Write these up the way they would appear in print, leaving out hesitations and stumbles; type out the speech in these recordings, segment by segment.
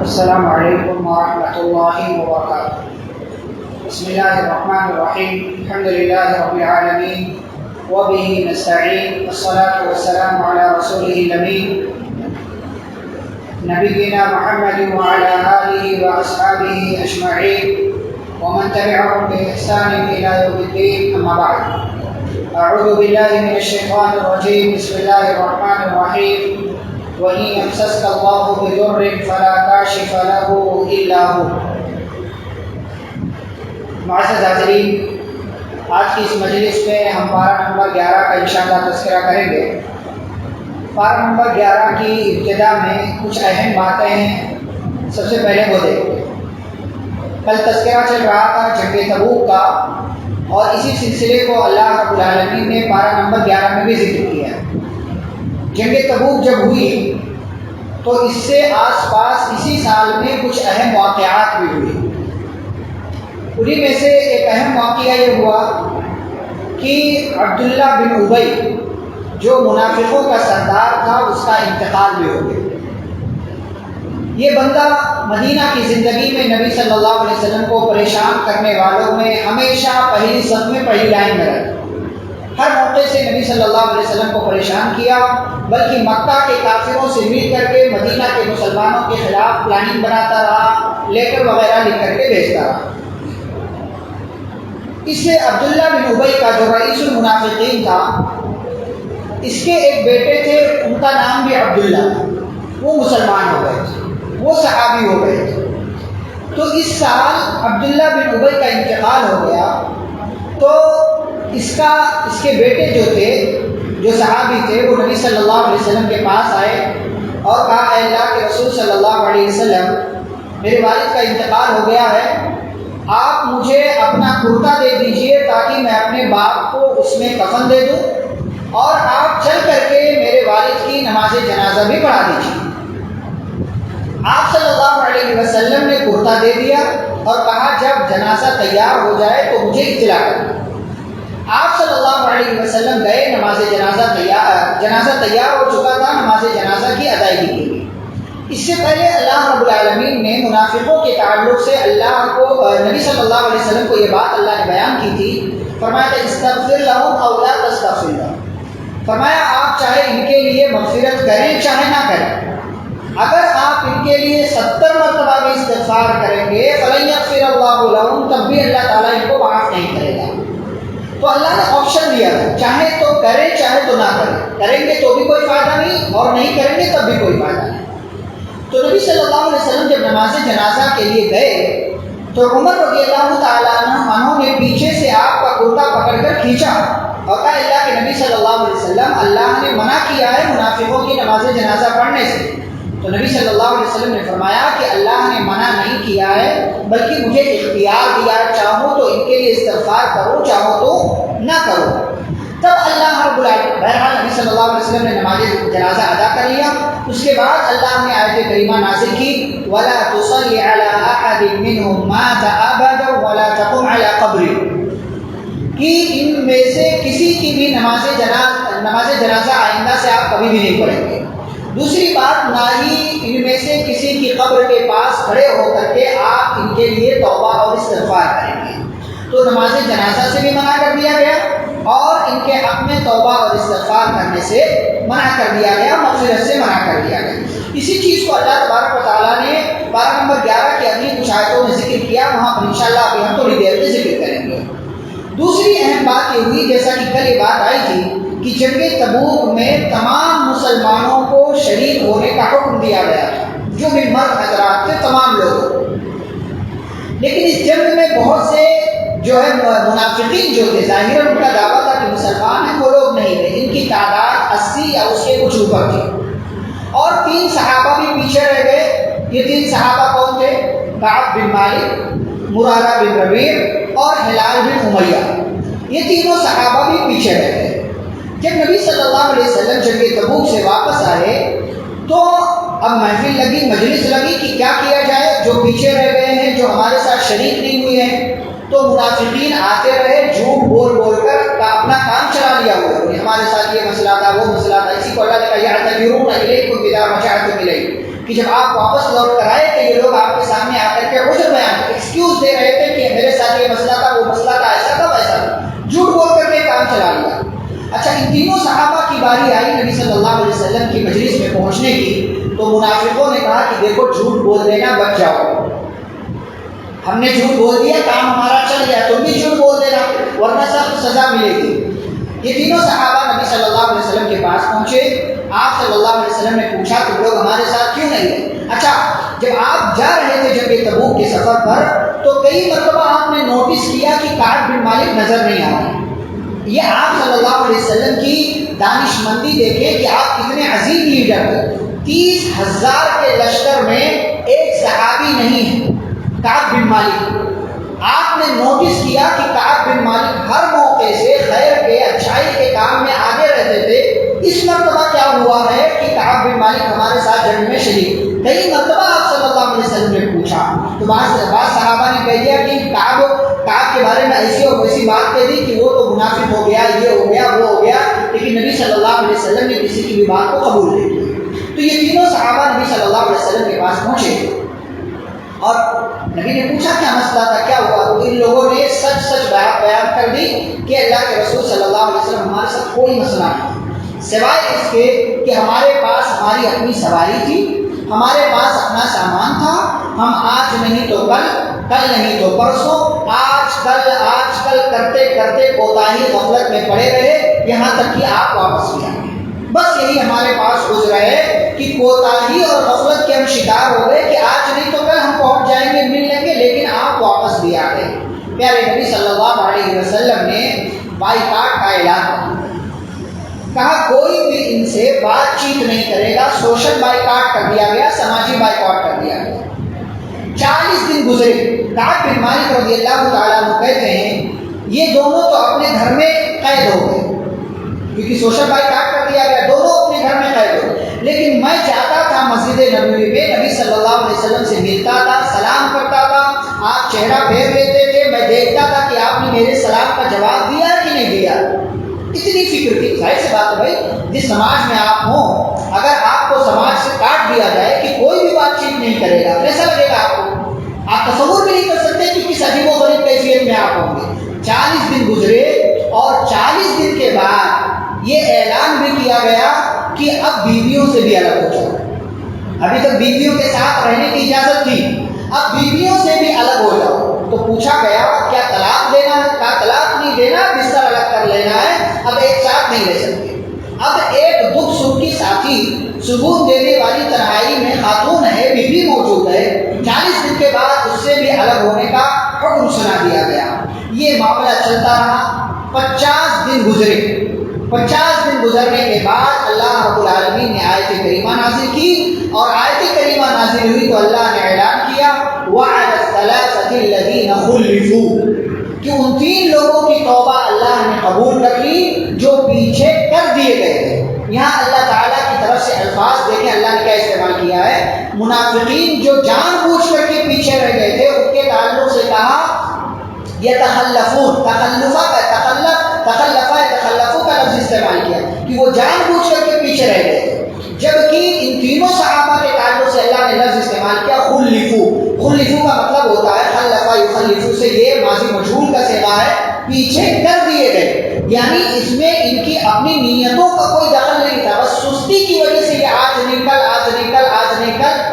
السلام علیکم ورحمۃ اللہ وبرکاتہ۔ بسم اللہ الرحمن الرحیم، الحمد للہ رب العالمین وبہ نستعین، والصلاة والسلام علی رسولہ الامین نبینا محمد وعلی آلہ واصحابہ اجمعین ومن تبعهم بإحسان إلى يوم الدين، أما بعد، أعوذ بالله من الشيطان الرجيم، بسم الله الرحمن الرحيم، وَإِن يَمْسَسْكَ اللَّهُ بِضُرٍّ فَلَا كَاشِفَ لَهُ إِلَّا هُوَ۔ معزز حاضرین، آج کی اس مجلس میں ہم پارہ نمبر 11 کا انشاءاللہ تذکرہ کریں گے۔ پارہ نمبر 11 کی ابتدا میں کچھ اہم باتیں ہیں، سب سے پہلے وہ دیکھیں۔ کل تذکرہ چل رہا تھا جنگ تبوک کا، اور اسی سلسلے کو اللہ رب العالمین نے پارہ نمبر 11 میں بھی ذکر کیا۔ جنگ تبوک جب ہوئی تو اس سے آس پاس اسی سال میں کچھ اہم واقعات بھی ہوئے۔ انہی میں سے ایک اہم واقعہ یہ ہوا کہ عبداللہ بن ابی جو منافقوں کا سردار تھا، اس کا انتقال بھی ہو گیا۔ یہ بندہ مدینہ کی زندگی میں نبی صلی اللہ علیہ وسلم کو پریشان کرنے والوں میں ہمیشہ پہلی صف میں پہلی لائن میں رہا۔ ہر موقع سے نبی صلی اللہ علیہ وسلم کو پریشان کیا، بلکہ مکہ کے کافروں سے مل کر کے مدینہ کے مسلمانوں کے خلاف پلاننگ بناتا رہا، لیٹر وغیرہ لکھ کر کے بھیجتا رہا۔ اس سے عبداللہ بن ابی کا جو رئیس المنافقین تھا، اس کے ایک بیٹے تھے، ان کا نام بھی عبداللہ تھا، وہ مسلمان ہو گئے تھے، وہ صحابی ہو گئے تھے۔ تو اس سال عبداللہ بن ابی کا انتقال ہو گیا، تو اس کے بیٹے جو تھے، جو صحابی تھے، وہ نبی صلی اللہ علیہ وسلم کے پاس آئے اور کہا، اے اللہ کے رسول صلی اللہ علیہ وسلم، میرے والد کا انتقال ہو گیا ہے، آپ مجھے اپنا کرتا دے دیجئے تاکہ میں اپنے باپ کو اس میں کفن دے دوں، اور آپ چل کر کے میرے والد کی نماز جنازہ بھی پڑھا دیجئے۔ آپ صلی اللہ علیہ وسلم نے کرتا دے دیا اور کہا، جب جنازہ تیار ہو جائے تو مجھے اطلاع کرنا۔ آپ صلی اللہ علیہ وسلم گئے، جنازہ تیار ہو چکا تھا، نماز جنازہ کی ادائیگی کی گئی۔ اس سے پہلے اللہ رب العالمین نے منافقوں کے تعلق سے نبی صلی اللہ علیہ وسلم کو یہ بات اللہ نے بیان کی تھی، فرمایا استغفر لهم او لا تستغفر لهم، فرمایا آپ چاہے ان کے لیے مغفرت کریں چاہے نہ کریں، اگر آپ ان کے لیے 70 مرتبہ بھی استغفار کریں گے فلن یغفر اللہ لهم، تب بھی اللہ تعالیٰ ان کو معاف نہیں کرے گا۔ تو اللہ نے آپشن دیا ہے، چاہے تو کریں چاہے تو نہ کریں، کریں گے تو بھی کوئی فائدہ نہیں اور نہیں کریں گے تب بھی کوئی فائدہ نہیں۔ تو نبی صلی اللہ علیہ وسلم جب نماز جنازہ کے لیے گئے تو عمر رضی اللہ تعالیٰ عنہ نے پیچھے سے آپ کا کرتا پکڑ کر کھینچا اور کہا، اللہ کے نبی صلی اللہ علیہ وسلم، اللہ نے منع کیا ہے منافقوں کی نماز جنازہ پڑھنے سے۔ تو نبی صلی اللہ علیہ وسلم نے فرمایا کہ اللہ نے منع نہیں کیا ہے، بلکہ مجھے اختیار دیا، چاہو تو ان کے لیے استغفار کرو چاہو تو نہ کرو۔ تب اللہ رب العالمین، بہرحال نبی صلی اللہ علیہ وسلم نے نماز جنازہ ادا کر لیا۔ اس کے بعد اللہ نے آیت کریمہ نازل کی، وَلَا تُصَلِّ عَلَىٰ أَحَدٍ مِّنْهُمْ مَاتَ أَبَدًا وَلَا تَقُمْ عَلَىٰ قَبْرِهِ، کہ ان میں سے کسی کی بھی نماز جنازہ آئندہ سے آپ کبھی بھی نہیں پڑھیں گے۔ دوسری بات، نہ ہی ان میں سے کسی کی قبر کے پاس کھڑے ہو کر کے آپ ان کے لیے توبہ اور استغفار کریں گے۔ تو نماز جنازہ سے بھی منع کر دیا گیا اور ان کے حق میں توبہ اور استغفار کرنے سے منع کر دیا گیا، مغفرت سے منع کر دیا گیا۔ اسی چیز کو اللہ تبارک و تعالیٰ نے پارہ نمبر 11 کی اگلی کچھ آیتوں میں ذکر کیا، وہاں پر انشاءاللہ ابھی ہم تھوڑی دیر میں ذکر کریں گے۔ دوسری اہم بات یہ ہوئی، جیسا کہ کل یہ بات آئی تھی، کہ جنگ تبوک میں تمام مسلمانوں کو شریک ہونے کا حکم دیا گیا تھا، جو بھی مرد حضرات تھے تمام لوگ، لیکن اس جنگ میں بہت سے جو ہے منافقین جو تھے، ظاہراً ان کا دعویٰ تھا کہ مسلمان ہیں، وہ لوگ نہیں تھے، ان کی تعداد 80 یا اس کے کچھ اوپر تھی، اور 3 صحابہ بھی پیچھے رہ گئے۔ یہ 3 صحابہ کون تھے؟ کعب بن مالک، مرارہ بن ربیع اور ہلال بن امیہ، یہ تینوں صحابہ بھی پیچھے رہ گئے۔ جب نبی صلی اللہ علیہ وسلم جنگ تبوک سے واپس آئے تو اب محفل لگی، مجلس لگی کہ کیا کیا جائے، جو پیچھے رہ گئے ہیں، جو ہمارے ساتھ شریک نہیں ہوئے ہیں۔ تو منافقین آتے رہے، جھوٹ بول بول کر اپنا کام چلا لیا ہوا ہے، ہمارے ساتھ یہ مسئلہ تھا وہ مسئلہ تھا۔ اسی کو اللہ نے کہا، یعتذرون الیکم اذا رجعتم الیہ، کہ جب آپ واپس لوٹ کر آئے کہ یہ باری آئی نبی صلی اللہ علیہ وسلم کی مجلس میں پہنچنے کی تو منافقوں نے کہا کہ دیکھو جھوٹ بول دینا بچ جاؤ، ہم نے جھوٹ بول دیا کام ہمارا چل گیا، تم بھی جھوٹ بول دینا ورنہ سخت سزا ملے گی۔ یہ تینوں صحابہ نبی صلی اللہ علیہ وسلم کے پاس پہنچے، آپ صلی اللہ علیہ وسلم نے پوچھا تم لوگ ہمارے ساتھ کیوں نہیں گئے؟ اچھا جب آپ جا رہے تھے جب یہ تبوک کے سفر پر تو کئی مرتبہ آپ نے نوٹس کیا کہ کعب بن مالک نظر نہیں آ رہے۔ یہ آپ صلی اللہ علیہ وسلم کی دانش مندی دیکھیں کہ آپ کتنے عظیم لیڈر ہیں۔ 30,000 کے لشکر میں ایک صحابی نہیں ہے کعب بن مالک۔ آپ نے نوٹس کیا کہ کعب بن مالک ہر موقع سے خیر کے اچھائی کے کام میں آگے رہتے تھے۔ اس مرتبہ کیا ہوا ہے کہ کعب بن مالک ہمارے ساتھ جنگ میں شریک؟ کئی مرتبہ آپ صلی اللہ علیہ وسلم نے پوچھا تو بعض صحابہ نے کہہ دیا کہ کعب کے بارے میں ایسی اور ویسی بات کہہ دی کہ وہ تو منافق ہو گیا، یہ ہو گیا، وہ ہو گیا، لیکن نبی صلی اللہ علیہ وسلم نے کسی کی بھی بات کو قبول نہیں کیا۔ تو یہ تینوں صحابہ نبی صلی اللہ علیہ وسلم کے پاس پہنچے اور نبی نے پوچھا کیا مسئلہ تھا، کیا ہوا؟ تو ان لوگوں نے سچ سچ بیان کر دی کہ اللہ کے رسول صلی اللہ علیہ وسلم ہمارے ساتھ کوئی مسئلہ نہیں، سوائے اس کے کہ ہمارے پاس ہماری اپنی سواری تھی، ہمارے پاس اپنا سامان تھا، ہم آج نہیں تو کل، کل نہیں تو پرسوں، آج کل کرتے کرتے کوتاہی غفلت میں پڑے رہے یہاں تک کہ آپ واپس بھی آئے۔ بس یہی ہمارے پاس گزرا ہے کہ کوتاہی اور غفلت کے ہم شکار ہو گئے کہ آج نہیں تو کل ہم پہنچ جائیں گے، مل لیں گے، لیکن آپ واپس بھی آ گئے۔ پیارے نبی صلی اللہ علیہ وسلم نے بائیکاٹ کا اعلان کہا کوئی بھی ان سے بات چیت نہیں کرے گا، سوشل بائیکاٹ کر دیا گیا، سماجی بائیکاٹ کر دیا گیا۔ 40 دن گزرے، کعب بن مالک رضی اللہ تعالیٰ عنہ کہتے ہیں یہ دونوں تو اپنے گھر میں قید ہو گئے کیونکہ سوشل بائیکاٹ کر دیا گیا، دونوں اپنے گھر میں قید ہو گئے، لیکن میں جاتا تھا مسجد نبوی میں، نبی صلی اللہ علیہ وسلم سے ملتا تھا، سلام کرتا تھا، آپ چہرہ پھیر لیتے تھے، میں دیکھتا تھا کہ آپ نے میرے سلام کا جواب دیا کہ نہیں دیا۔ اتنی فکر تھی۔ ظاہر سی بات ہے بھائی جس سماج میں آپ ہوں، اگر آپ کو سماج سے کاٹ دیا جائے کہ کوئی بھی بات چیت نہیں کرے گا، کیسا لگے گا آپ کو؟ آپ تصور بھی نہیں کر سکتے کہ کس عجیب و غریب کیفیت میں آپ ہوں گے۔ 40 دن گزرے اور 40 دن کے بعد یہ اعلان بھی کیا گیا کہ اب بیویوں سے بھی الگ ہو جاؤ۔ ابھی تک بیویوں کے ساتھ رہنے کی اجازت تھی، اب بیویوں سے بھی الگ ہو جاؤ۔ تو پوچھا گیا کیا طلاق دینا ہے؟ کہا طلاق نہیں دینا، بستر الگ کر لینا ہے، اب ایک ساتھ نہیں رہ سکتے۔ اب ایک دکھ سکھ کی ساتھی سکون دینے والی تنہائی میں خاتون ہے، بیوی موجود ہے، 40 دن کے بعد اس سے بھی الگ ہونے کا حکم سنا دیا گیا۔ یہ معاملہ چلتا رہا، 50 دن گزرے۔ 50 دن گزرنے کے بعد اللہ رب العالمین نے آیت کریمہ نازل کی، اور آیت کریمہ نازل ہوئی تو اللہ نے اعلان کیا وَعَلَى الثَّلَاثَةِ الَّذِينَ خُلِّفُوا کہ ان 3 لوگوں کی توبہ اللہ نے قبول کر لی جو پیچھے کر دیے گئے تھے۔ یہاں اللہ تعالیٰ کی طرف سے الفاظ دیکھیں اللہ نے کیا استعمال کیا ہے۔ منافقین جو جان بوجھ کر کے پیچھے رہ گئے تھے ان کے تعلق سے کہا یتخلفون، تخلفوں کا لفظ استعمال کیا کہ وہ جان بوجھ کر کے پیچھے رہ گئے تھے، جبکہ ان تینوں صحابہ کے تعلق سے اللہ نے لفظ استعمال کیا خلفو۔ خلفو کا مطلب ہوتا ہے خلفا یخلفو سے یہ ماضی مجہول کا صیغہ ہے، پیچھے کر دیے گئے، یعنی اس میں ان کی اپنی نیتوں کا کوئی دخل نہیں تھا، بس سستی کی وجہ سے یہ آج نکل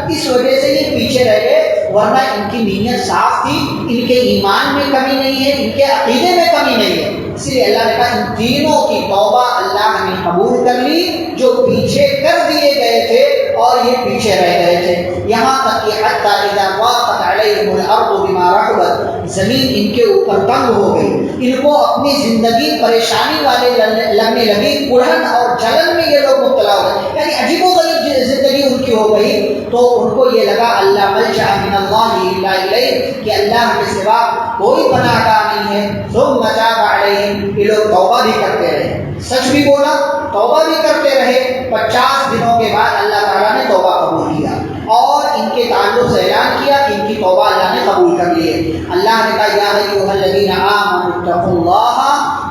اس وجہ سے یہ پیچھے رہ گئے، ورنہ ان کی نیت صاف تھی، ان کے ایمان میں کمی نہیں ہے، ان کے عقیدے میں کمی نہیں ہے۔ اس لیے اللہ نے کہا ان تینوں کی توبہ اللہ نے قبول کر لی جو پیچھے کر دیے گئے تھے اور یہ پیچھے رہ گئے تھے، یہاں تک کہ حتی اذا ضاقت علیہم الارض بما رحبت، زمین ان کے اوپر تنگ ہو گئی، ان کو اپنی زندگی پریشانی والے لگنے لگی، کڑھن اور جلن میں یہ لوگ مبتلا ہو گئے، یعنی عجیب و غریب زندگی ان کی ہو گئی، تو ان کو یہ لگا اللہ ملجأ من اللہ الا الیہ کہ اللہ کے سوا کوئی پناہ گاہ نہیں ہے۔ ثم تاب علیہم، یہ لوگ توبہ بھی کرتے رہے، سچ بھی بولا، توبہ بھی کرتے رہے۔ 50 دنوں کے بعد اللہ تعالیٰ نے توبہ قبول کیا اور ان کے تعلق سے اعلان کیا کہ ان کی توبہ اللہ نے قبول کر لی ہے۔ اللہ نے کہا یا ایھا الذین آمنوا اتقوا اللہ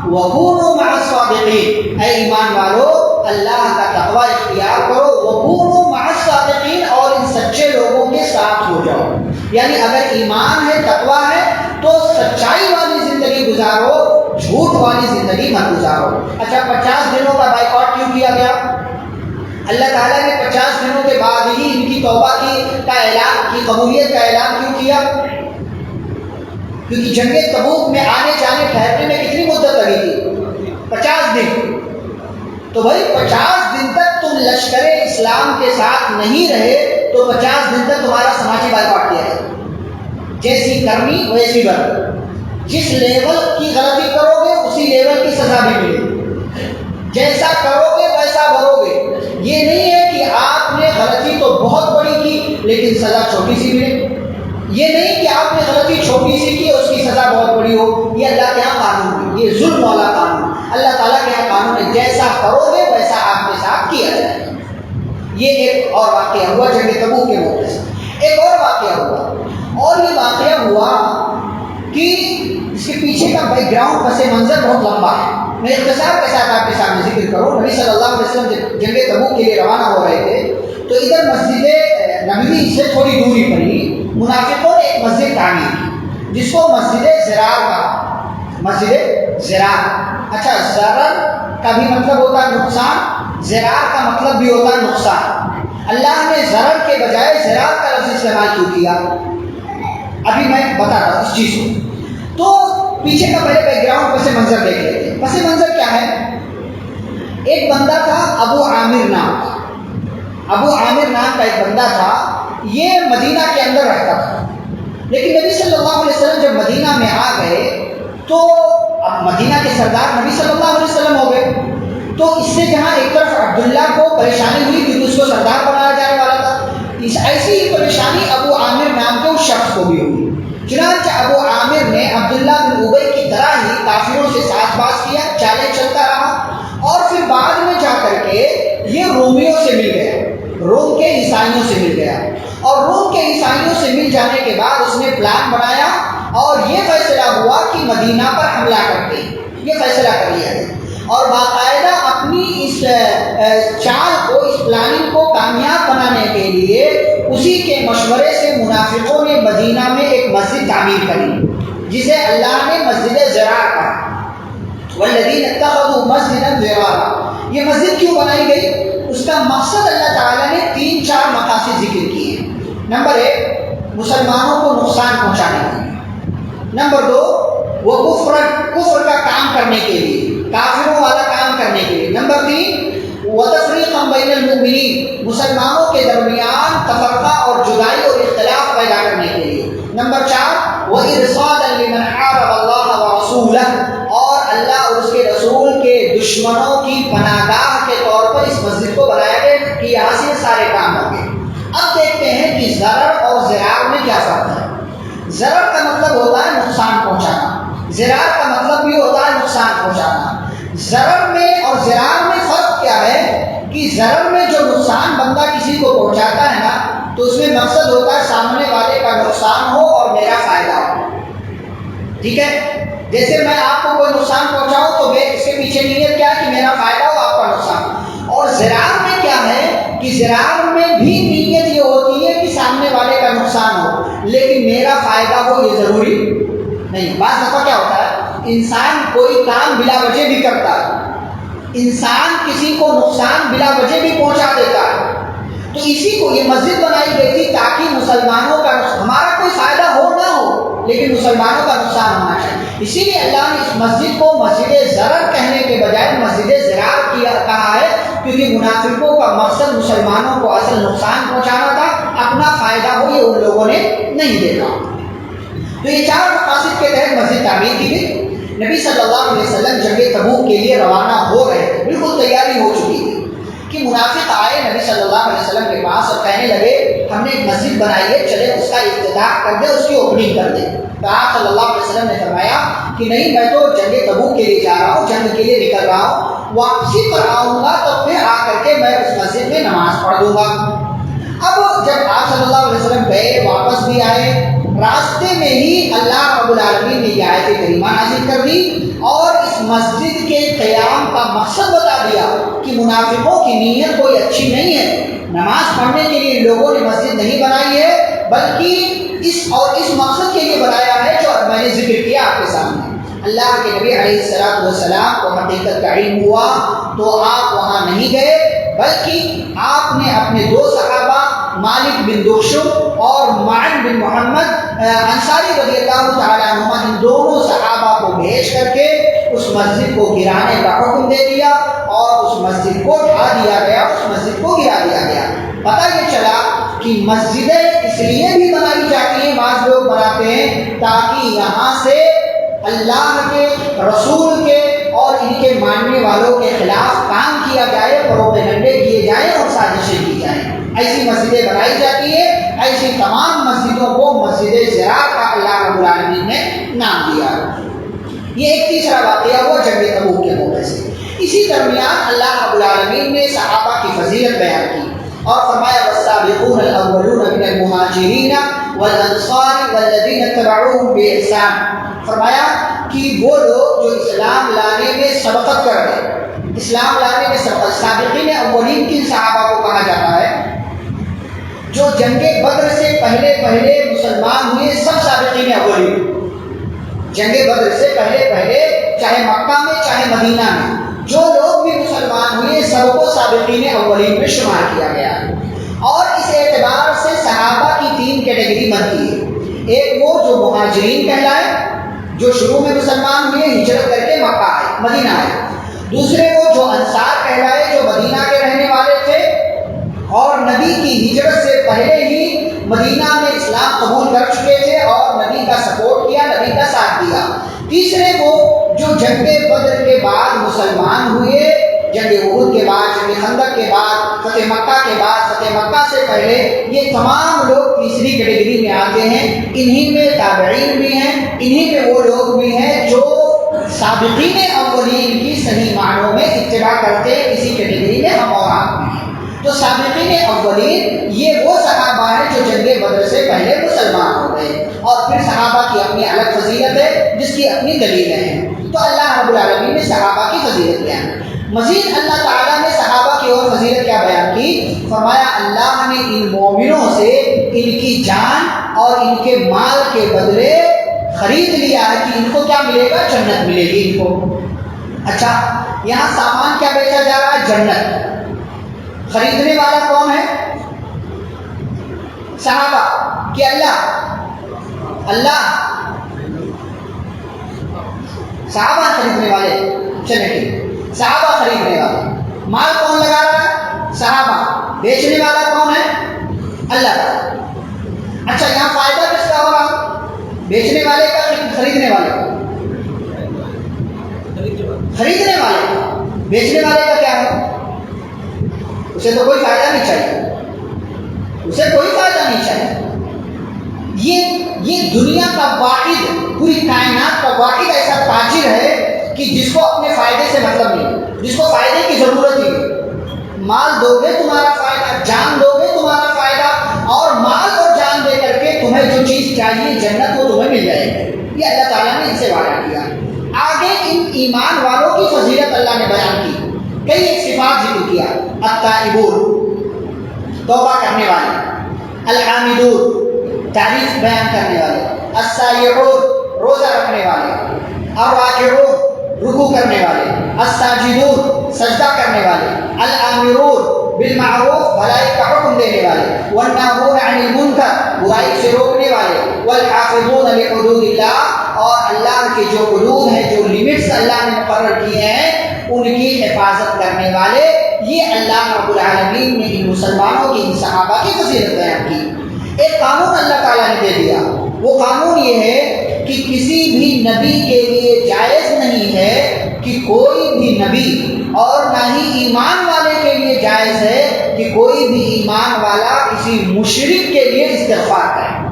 وکونوا مع الصادقین، اے ایمان والو اللہ کا تقوی اختیار کرو، وکونوا مع الصادقین، اور ان سچے لوگوں کے ساتھ ہو جاؤ، یعنی اگر ایمان ہے تقوی ہے تو سچائی والی زندگی گزارو، جھوٹ والی زندگی مت گزارو۔ اچھا 50 دنوں کا بائیکاٹ کیوں کیا گیا؟ اللہ تعالیٰ نے 50 دنوں کے بعد ہی ان کی توبہ کا اعلان کی قبولیت کا اعلان کیوں کیا؟ کیونکہ جنگ تبوک میں آنے جانے ٹھہرنے میں کتنی مدت لگی تھی؟ 50 دن۔ تو بھائی 50 دن تک تم لشکر اسلام کے ساتھ نہیں رہے تو 50 دن تک تمہارا سماجی بائیکاٹ کیا ہے۔ جیسی کرنی ویسی بھرنی، جس لیول کی غلطی کرو گے اسی لیول کی سزا بھی ملے گی، جیسا کرو گے ویسا بھرو گے۔ یہ نہیں ہے کہ آپ نے غلطی تو بہت بڑی کی لیکن سزا چھوٹی سی ملے، یہ نہیں کہ آپ نے غلطی چھوٹی سی کی اس کی سزا بہت بڑی ہو۔ یہ اللہ کے یہاں قانون ہے، یہ ظلم والا قانون۔ اللہ تعالیٰ کے یہاں قانون ہے جیسا کرو گے ویسا آپ کے ساتھ کیا جائے گا۔ یہ ایک اور واقعہ ہوا جنگ تبوک کے موقع سے۔ ایک اور واقعہ ہوا، اور یہ واقعہ ہوا کہ اس کے پیچھے کا بیک گراؤنڈ پس منظر بہت لمبا ہے، میں اختصار کے ساتھ آپ کے سامنے ذکر کروں۔ نبی صلی اللہ علیہ وسلم جب جنگ تبوک کے لیے روانہ ہو رہے تھے تو ادھر مسجد نبوی سے تھوڑی دوری پر ہی منافقوں نے ایک مسجد تعمیر کی جس کو مسجد زرار کا، مسجد زرار۔ اچھا، زرار کا بھی مطلب ہوتا ہے نقصان، زرار کا مطلب بھی ہوتا ہے نقصان۔ اللہ نے زرر کے بجائے زرار کا لفظ استعمال کیوں کیا؟ ابھی میں بتا رہا ہوں اس چیز کو۔ تو پیچھے کا پہلے بیک گراؤنڈ پس منظر دیکھ لیتے ہیں۔ پس منظر کیا ہے؟ ایک بندہ تھا ابو عامر نام کا، ابو عامر نام کا ایک بندہ تھا، یہ مدینہ کے اندر رہتا تھا۔ لیکن نبی صلی اللہ علیہ وسلم جب مدینہ میں آ گئے تو اب مدینہ کے سردار نبی صلی اللہ علیہ وسلم ہو گئے، تو اس سے جہاں ایک طرف عبداللہ کو پریشانی ہوئی کیونکہ اس کو سردار بنایا جانے والا تھا، اس ایسی ہی پریشانی ابو عامر نام کے اس شخص کو بھی ہوئی۔ چنانچہ ابو عامر نے عبداللہ بن ابی کی طرح ہی کافروں سے ساتھ باز کیا، چالیں چلتا رہا، اور پھر بعد میں جا کر کے یہ رومیوں سے مل گیا، روم کے عیسائیوں سے مل گیا، اور روم کے عیسائیوں سے مل جانے کے بعد اس نے پلان بنایا اور یہ فیصلہ ہوا کہ مدینہ پر حملہ کرتے ہیں، یہ فیصلہ کر لیا گیا۔ اور باقاعدہ اپنی اس چال کو، اس پلاننگ کو کامیاب بنانے کے لیے اسی کے مشورے سے منافقوں نے مدینہ میں ایک مسجد تعمیر کری جسے اللہ نے مسجد زرار کہا، والذین اتخذوا مسجدا ضرارا۔ یہ مسجد کیوں بنائی گئی؟ اس کا مقصد اللہ تعالیٰ نے 3-4 مقاصد ذکر کیے ہیں۔ نمبر 1، مسلمانوں کو نقصان پہنچانے کے لیے۔ نمبر 2، وہ کفر کا کام کرنے کے لیے، کافروں والا کام کرنے کے لیے۔ نمبر 3، وتفریقا بین المؤمنین، مسلمانوں کے درمیان تفرقہ اور جدائی اور اختلاف پیدا کرنے کے لیے۔ نمبر 4، وارصادا لمن حارب اللہ ورسولہ، اور اللہ اور اس کے رسول کے دشمنوں کی پناہ گاہ کے طور پر اس مسجد کو بنایا گیا کہ یہاں سے سارے کام ہوں گے۔ اب دیکھتے ہیں کہ ضرر اور ضرار میں کیا فرق ہے۔ ضرر کا مطلب ہوتا ہے نقصان پہنچانا، ضرار کا مطلب بھی ہوتا ہے نقصان پہنچانا۔ ضرر میں اور ضرار میں فرق کیا ہے کہ ضرر میں جو نقصان بندہ کسی کو پہنچاتا ہے نا تو اس میں مقصد ہوتا ہے سامنے والے کا نقصان ہو اور میرا فائدہ ہو، ٹھیک ہے؟ جیسے میں آپ کو کوئی نقصان پہنچاؤں تو میں اس کے پیچھے نیت کیا کہ میرا فائدہ ہو، آپ کا نقصان۔ اور ضرار میں کیا ہے کہ ضرار میں بھی نیت یہ ہوتی ہے کہ سامنے والے کا نقصان ہو لیکن میرا فائدہ ہو، یہ ضروری نہیں۔ بعض دفعہ کیا ہوتا ہے، انسان کوئی کام بلا وجہ بھی کرتا ہے، انسان کسی کو نقصان بلا وجہ بھی پہنچا دیتا ہے، تو اسی کو یہ مسجد بنائی گئی تھی تاکہ مسلمانوں کا ہمارا کوئی فائدہ ہو نہ ہو لیکن مسلمانوں کا نقصان ہونا چاہیے۔ اسی لیے اللہ نے اس مسجد کو مسجد ضرر کہنے کے بجائے مسجد ضرار کہا ہے، کیونکہ منافقوں کا مقصد مسلمانوں کو اصل نقصان پہنچانا تھا، اپنا فائدہ ہو یہ ان لوگوں نے نہیں دیکھا۔ تو یہ 4 مقاصد کے تحت مسجد تعمیر کی گئی۔ نبی صلی اللہ علیہ وسلم جنگ تبوک کے لیے روانہ ہو رہے تھے، بالکل تیاری ہو چکی تھی کہ منافق آئے نبی صلی اللہ علیہ وسلم کے پاس اور کہنے لگے ہم نے ایک مسجد بنائی ہے، چلے اس کا افتتاح کر دیں، اس کی اوپننگ کر دیں۔ تو آپ صلی اللہ علیہ وسلم نے فرمایا کہ نہیں، میں تو جنگ تبوک کے لیے جا رہا ہوں، جنگ کے لیے نکل رہا ہوں، واپسی پر آؤں گا تو پھر آ کر کے میں اس مسجد میں نماز پڑھ دوں گا۔ اب جب آپ صلی اللہ علیہ وسلم گئے، واپس بھی آئے، راستے میں ہی اللہ رب العالمین نے یہ آیت کریمہ نازل کر دی اور اس مسجد کے قیام کا مقصد بتا دیا کہ منافقوں کی نیت کوئی اچھی نہیں ہے، نماز پڑھنے کے لیے لوگوں نے مسجد نہیں بنائی ہے بلکہ اس مقصد کے لیے بنایا ہے جو میں نے ذکر کیا آپ کے سامنے۔ اللہ کے نبی علیہ السلام کو حقیقت کا علم ہوا تو آپ وہاں نہیں گئے، بلکہ آپ نے اپنے دو صحابہ مالک بن دخشم اور معن بن محمد انصاری رضی اللہ تعالیٰ عنہما، ان دونوں صحابہ کو بھیج کر کے اس مسجد کو گرانے کا حکم دے دیا اور اس مسجد کو ڈھا دیا گیا، اس مسجد کو گرا دیا گیا۔ پتہ یہ چلا کہ مسجدیں اس لیے بھی بنائی جاتی ہیں، بعض لوگ بناتے ہیں تاکہ یہاں سے اللہ کے رسول کے اور ان کے ماننے والوں کے خلاف کام کیا جائے، پروپیگنڈے کیے جائیں اور سازشیں کی جائیں۔ ایسی مسجدیں بنائی جاتی ہے، ایسی تمام مسجدوں کو مسجد ضرار کا اللہ رب العالمین نے نام دیا۔ یہ ایک تیسرا واقعہ ہوا جنگ تبوک کے موقع سے۔ اسی درمیان اللہ رب العالمین نے صحابہ کی فضیلت بیان کی اور فرمایا والسابقون الاولون من المہاجرین والانصار والذین اتبعوهم بإحسان، فرمایا کہ وہ لوگ جو اسلام لانے میں سبقت کر گئے، اسلام لانے میں سبقت، سابقین اولین کن صحابہ کو کہا جاتا ہے؟ جو جنگ بدر سے پہلے مسلمان ہوئے، سب سابقین اولین۔ جنگ بدر سے پہلے چاہے مکہ میں چاہے مدینہ میں جو لوگ بھی مسلمان ہوئے سب کو سابقین اولین میں شمار کیا گیا۔ اور اس اعتبار سے صحابہ کی تین کیٹیگری بنتی ہے، ایک وہ جو مہاجرین کہلائے، جو شروع میں مسلمان ہوئے، ہجرت کر کے مکہ آئے، مدینہ آئے۔ دوسرے وہ جو انصار کہلائے، جو مدینہ کے رہنے والے تھے اور نبی کی ہجرت سے پہلے ہی مدینہ میں اسلام قبول کر چکے تھے اور نبی کا سپورٹ کیا، نبی کا ساتھ دیا۔ تیسرے وہ جو جنگ بدر کے بعد مسلمان ہوئے، جنگ احد کے بعد، جنگ خندق کے بعد، فتح مکہ کے بعد، فتح مکہ سے پہلے، یہ تمام لوگ تیسری کیٹیگری میں آتے ہیں۔ انہی میں تابعین بھی ہیں، انہی میں وہ لوگ بھی ہیں جو سابقین اولین کی صحیح معنوں میں اتباع کرتے ہیں، اسی کیٹیگری میں ہم اور آپ ہیں۔ تو سابقین اولین یہ وہ صحابہ ہیں جو جنگ بدر سے پہلے مسلمان ہو گئے، اور پھر صحابہ کی اپنی الگ فضیلت ہے جس کی اپنی دلیلیں ہیں۔ تو اللہ رب العالمین نے صحابہ کی فضیلت بیان کی۔ مزید اللہ تعالیٰ نے صحابہ کی اور فضیلت کیا بیان کی؟ فرمایا اللہ نے ان مومنوں سے ان کی جان اور ان کے مال کے بدلے خرید لیا ہے کہ ان کو کیا ملے گا؟ جنت ملے گی ان کو۔ اچھا، یہاں سامان کیا بیچا جا رہا ہے؟ جنت۔ خریدنے والا کون ہے؟ صحابہ کہ اللہ صحابہ خریدنے والے؟ چلے ٹھیک، صحابہ خریدنے والے۔ مال کون لگا رہا ہے؟ صحابہ۔ بیچنے والا کون ہے؟ اللہ کا۔ اچھا، یہاں فائدہ کس کا ہوگا؟ بیچنے والے کا، خریدنے والے کا؟ خریدنے والے کا۔ بیچنے والے کا کیا ہے؟ اسے تو کوئی فائدہ نہیں چاہیے، اسے کوئی فائدہ نہیں چاہیے۔ یہ دنیا کا واحد، پوری کائنات کا واحد ایسا تاجر ہے کہ جس کو اپنے فائدے سے مطلب نہیں، جس کو فائدے کی ضرورت ہی نہیں۔ مال دو گے تمہارا فائدہ، جان دو گے تمہارا فائدہ، اور مال اور جان دے کر کے تمہیں جو چیز چاہیے جنت وہ تمہیں مل جائے گی۔ یہ اللہ تعالیٰ نے ان سے وعدہ کیا۔ آگے ان ایمان والوں کی فضیلت اللہ نے بیان کی، کئی ایک صفات ذکر کیا۔ التائبون، توبہ کرنے والے، الحامدون، تعریف بیان کرنے والے، السائحون، روزہ رکھنے والے، الراکعون، رکوع کرنے والے، الساجدون، سجدہ کرنے والے، الآمرون بالمعروف، بھلائی کا حکم دینے والے، والناہون عن المنکر، برائی سے روکنے والے، والحافظون لحدود اللہ، اور اللہ کے جو حدود ہیں، جو لیمٹس اللہ نے مقرر کیے ہیں ان کی حفاظت کرنے والے۔ یہ اللہ رب العالمین نے ان مسلمانوں کی، ان صحابہ کی فضیلت بیان کی۔ ایک قانون اللہ تعالیٰ نے دے دیا، وہ قانون یہ ہے کہ کسی بھی نبی کے لیے جائز نہیں ہے کہ کوئی بھی نبی، اور نہ ہی ایمان والے کے لیے جائز ہے کہ کوئی بھی ایمان والا کسی مشرک کے لیے استغفار کرے۔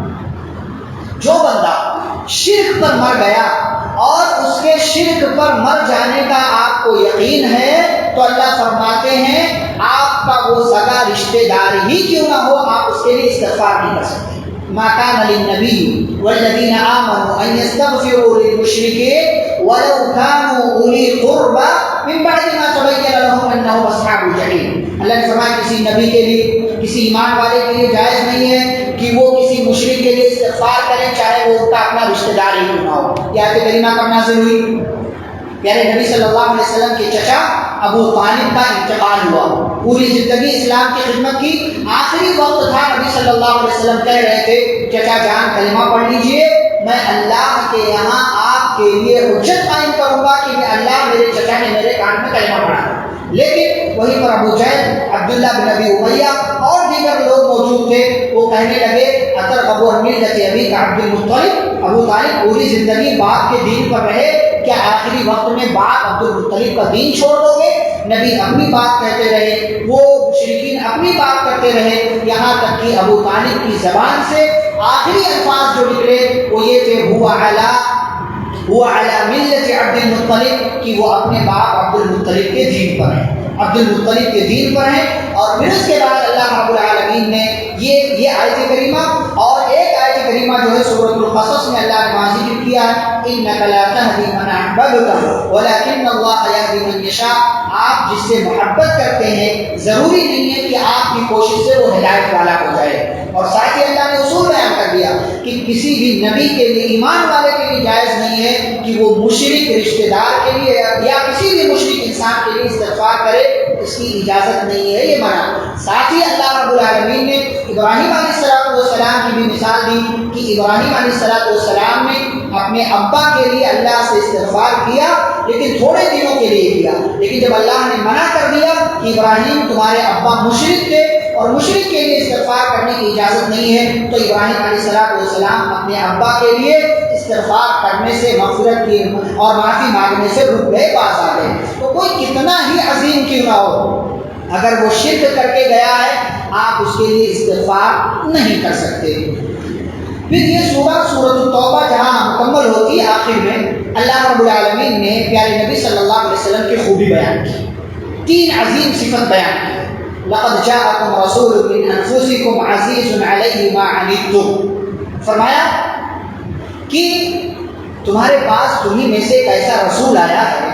جو بندہ شرک پر مر گیا اور اس کے شرک پر مر جانے کا آپ کو یقین ہے تو اللہ فرماتے ہیں آپ کا وہ سگا رشتہ دار ہی کیوں نہ ہو، آپ اس کے لیے استغفار نہیں کر سکتے۔ ما كان للنبي والذين آمنوا أن يستغفروا للمشركين ولو كانوا أولي قربى من بعد ما تبين لهم انهم اصحاب الجحیم. اللہ نے فرمایا کسی نبی کے لیے، کسی ایمان والے کے لیے جائز نہیں ہے کہ وہ کسی مشرک کے لیے استغفار کرے، چاہے وہ ان کا اپنا رشتہ دار ہی کیوں نہ ہو. یہ آیت کریمہ کب نازل ہوئی؟ پیارے نبی صلی اللہ علیہ وسلم کے چچا ابو طالب کا انتقال ہوا. پوری زندگی اسلام کی خدمت کی، آخری وقت تھا، نبی صلی اللہ علیہ وسلم کہہ رہے تھے چچا جان کلمہ پڑھ لیجئے، میں اللہ کے یہاں آپ کے لیے حجت قائم کروں گا کہ اللہ میرے چچا نے میرے کان میں کلمہ پڑھا. لیکن وہیں پر ابو جہل، عبداللہ بن ابی امیہ اور دیگر لوگ موجود تھے. وہ کہنے لگے اترغب عن ملۃ ابیک عبد المطلب، ابو طالب پوری زندگی باپ کے دین پر رہے، کیا آخری وقت میں باپ عبد المطلب کا دین چھوڑ دو گے؟ نبی اپنی بات کہتے رہے، وہ مشرکین اپنی بات کرتے رہے، یہاں تک کہ ابو طالب کی زبان سے آخری الفاظ جو نکلے وہ یہ تھے هو علی ملت عبد المطلب، کہ وہ اپنے باپ عبد المطلب کے دین پر ہیں، عبد المطلب کے دین پر ہیں. اور پھر اس کے بعد اللہ رب العالمین نے یہ آیت کریمہ اور ایک آیت کریمہ جو ہے سورۃ القصص میں اللہ نے وہاں ذکر کیا انک لا تہدی من احببت ولکن اللہ یہدی من یشاء. آپ جس سے محبت کرتے ہیں ضروری نہیں ہے کہ آپ کی کوشش سے وہ ہدایت والا ہو جائے. اور ساتھ ہی اللہ نے اصول بیان کر دیا کہ کسی بھی نبی کے لیے، ایمان والے کے لیے جائز نہیں ہے کہ وہ مشرک رشتہ دار کے لیے یا کسی بھی مشرک انسان کے لیے استغفار کرے، اس کی اجازت نہیں ہے، یہ منع. ساتھ ہی اللہ رب العالمین نے ابراہیم علیہ السلام کی بھی مثال دی کہ ابراہیم علیہ السلام نے اپنے ابا کے لیے اللہ سے استغفار کیا، لیکن تھوڑے دنوں کے لیے کیا. لیکن جب اللہ نے منع کر دیا کہ ابراہیم تمہارے ابا مشرک تھے اور مشرک کے لیے استغفار کرنے کی اجازت نہیں ہے، تو ابراہیم علیہ السلام اپنے ابا کے لیے استغفار کرنے سے، مغفرت کی اور معافی مانگنے سے رک گئے، باز آ گئے. تو کوئی کتنا ہی عظیم کیوں نہ ہو، اگر وہ شرک کر کے گیا ہے آپ اس کے لیے استغفار نہیں کر سکتے. پھر یہ سورۃ التوبہ جہاں مکمل ہوتی ہے، آخر میں اللہ رب العالمین نے پیارے نبی صلی اللہ علیہ وسلم کی خوبی بیان کی، تین عظیم صفت بیان کی. لقد جاءکم رسول من انفسکم عزیز علیہ ما عنتم، فرمایا کہ تمہارے پاس تمہیں میں سے ایک ایسا رسول آیا ہے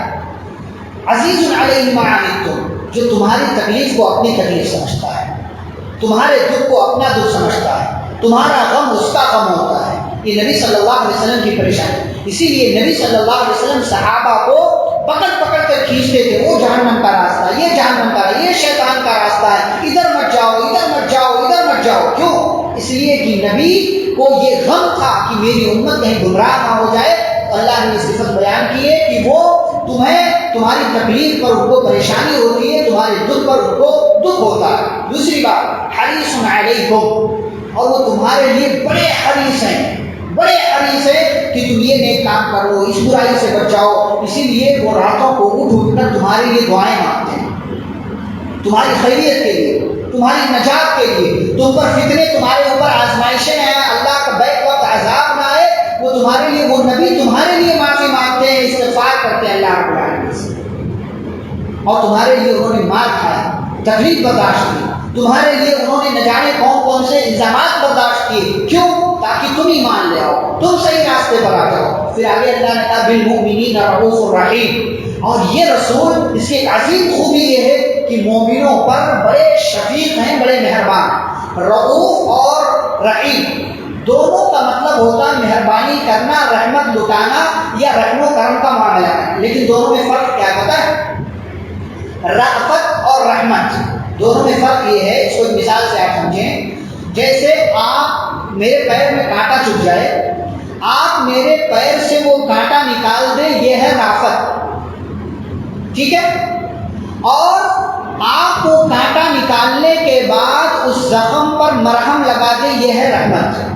عزیز علیہ ما عنتم، جو تمہاری تکلیف کو اپنی تکلیف سمجھتا ہے، تمہارے دکھ کو اپنا دکھ سمجھتا ہے، تمہارا غم اس کا غم ہوتا ہے. یہ نبی صلی اللہ علیہ وسلم کی پریشانی. اسی لیے نبی صلی اللہ علیہ وسلم صحابہ کو پکڑ کر کھینچتے تھے، وہ جہنم کا راستہ، یہ جہنم کا، یہ شیطان کا راستہ ہے، ادھر مت جاؤ، ادھر مت جاؤ، ادھر مت جاؤ. کیوں؟ اس لیے کہ نبی کو یہ غم تھا کہ میری امت کہیں گمراہ نہ ہو جائے. اللہ نے یہ صفت بیان کی ہے کہ وہ تمہاری تکلیف پر ان کو پریشانی ہوتی ہے، تمہارے دکھ پر ان کو دکھ ہوتا ہے. دوسری بات حریص علیکم، اور وہ تمہارے لیے بڑے حریص ہیں، بڑے حریص ہیں کہ تم یہ نیک کام کر لو، اس برائی سے بچ جاؤ. اسی لیے وہ راتوں کو اٹھ کر تمہارے لیے دعائیں مانگتے ہیں، تمہاری خیریت کے لیے، تمہاری نجات کے لیے. تم پر فتنے، تمہارے اوپر آزمائشیں ہیں، اللہ کا بیک وقت عذاب نہ آئے، وہ تمہارے لیے، وہ نبی تمہارے لیے معافی مانگتے ہیں، استغفار کرتے ہیں اللہ رب العالمین سے. اور تمہارے لیے انہوں نے مار کھایا، تکلیف برداشت کی، تمہارے لیے انہوں نے نہ جانے کون سے الزامات برداشت کیے. کیوں؟ تاکہ تم ایمان لے آؤ، تم صحیح راستے پر آ جاؤ. پھر آگے اللہ نے کہا بالمؤمنین رؤوف الرحیم. اور یہ رسول، اس کی ایک عظیم خوبی یہ ہے کہ مومنوں پر بڑے شفیق ہیں، بڑے مہربان. رؤوف اور رحیم دونوں کا مطلب ہوتا ہے مہربانی کرنا، رحمت لٹانا یا رحم و کرم کا معاملہ ہے. لیکن دونوں میں فرق کیا پتہ ہے؟ رأفت اور رحمت، دونوں میں فرق یہ ہے. اس کو ایک مثال سے آپ سمجھیں. جیسے آپ میرے پیر میں کانٹا چبھ جائے، آپ میرے پیر سے وہ کانٹا نکال دیں، یہ ہے رأفت، ٹھیک ہے؟ اور آپ کو کانٹا نکالنے کے بعد اس زخم پر مرہم لگا دیں، یہ ہے رحمت.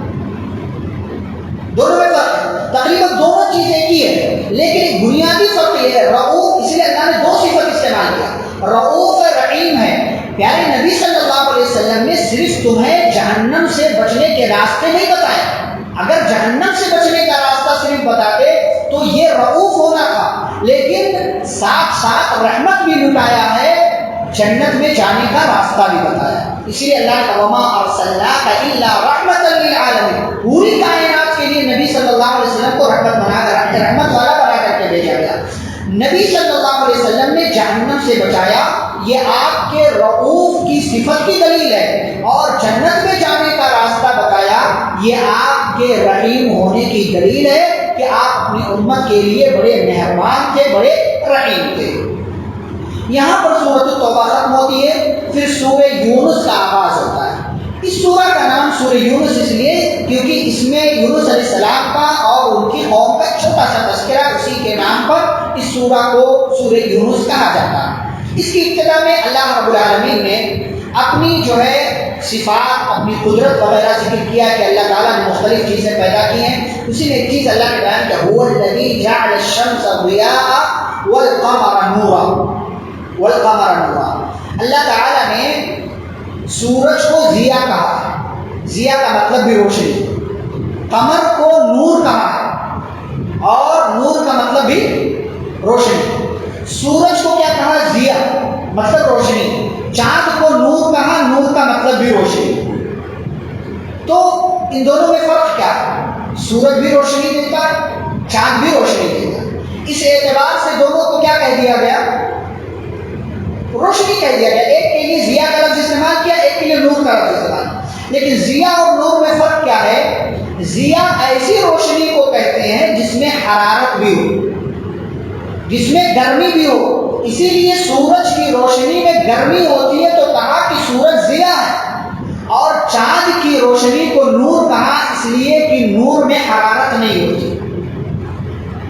دونوں میں فرق ہے، تقریباً دونوں چیزیں ایک ہی ہے، لیکن ایک بنیادی فرق یہ ہے. رؤوف، اس لیے اللہ نے دو صفت استعمال کیا، رؤوف رحیم ہے. پیارے نبی صلی اللہ علیہ وسلم نے صرف تمہیں جہنم سے بچنے کے راستے نہیں بتائے. اگر جہنم سے بچنے کا راستہ صرف بتاتے تو یہ رؤوف ہونا تھا، لیکن ساتھ ساتھ رحمت بھی لٹایا ہے، جنت میں جانے کا راستہ بھی بتایا. اسی لیے اللہ کا وما ارسلناک الا رحمۃ للعالمین، پوری کائنات کے لیے نبی صلی اللہ علیہ وسلم کو رحمت والا بنا کر کے بھیجا گیا. نبی صلی اللہ علیہ وسلم وسلم نے جہنم سے بچایا، یہ آپ کے رؤوف کی صفت کی دلیل ہے، اور جنت میں جانے کا راستہ بتایا، یہ آپ کے رحیم ہونے کی دلیل ہے کہ آپ اپنی امت کے لیے بڑے مہربان تھے، بڑے رحیم تھے۔ یہاں پر سورۃ التوبہ ختم ہوتی ہے، پھر سورہ یونس کا آغاز ہوتا ہے۔ اس سورہ کا نام سورہ یونس اس لیے کیونکہ اس میں یونس علیہ السلام کا اور ان کی قوم کا چھوٹا سا تذکرہ، اسی کے نام پر اس سورہ کو سورہ یونس کہا جاتا ہے۔ اس کی ابتدا میں اللہ رب العالمین نے اپنی جو ہے صفات، اپنی قدرت وغیرہ ذکر کیا کہ اللہ تعالیٰ نے مختلف چیزیں پیدا کی ہیں۔ اسی میں ایک چیز اللہ نے بیان کیا، هو الذی جعل الشمس ضیاء والقمر نورا، والقمر نورا۔ اللہ تعالیٰ نے سورج کو ضیاء کہا ہے، ضیاء کا مطلب بھی روشنی، قمر کو نور کہا ہے اور نور کا مطلب بھی روشنی۔ سورج کو کیا کہا؟ ضیاء مطلب روشنی، چاند کو نور کہا، نور کا مطلب بھی روشنی۔ تو ان دونوں میں فرق کیا ہے؟ سورج بھی روشنی دیتا ہے، چاند بھی روشنی دیتا ہے۔ اس اعتبار سے دونوں کو کیا کہہ دیا گیا؟ روشنی کہہ دیا گیا۔ ایک کے لیے ضیاء کا لفظ استعمال کیا، ایک کے لیے نور کا لفظ استعمال۔ لیکن ضیاء اور نور میں فرق کیا ہے؟ ضیاء ایسی روشنی کو کہتے ہیں جس میں حرارت بھی ہو، جس میں گرمی بھی ہو۔ اسی لیے سورج کی روشنی میں گرمی ہوتی ہے تو کہا کہ سورج ضیاء ہے، اور چاند کی روشنی کو نور کہا اس لیے کہ نور میں حرارت نہیں ہوتی۔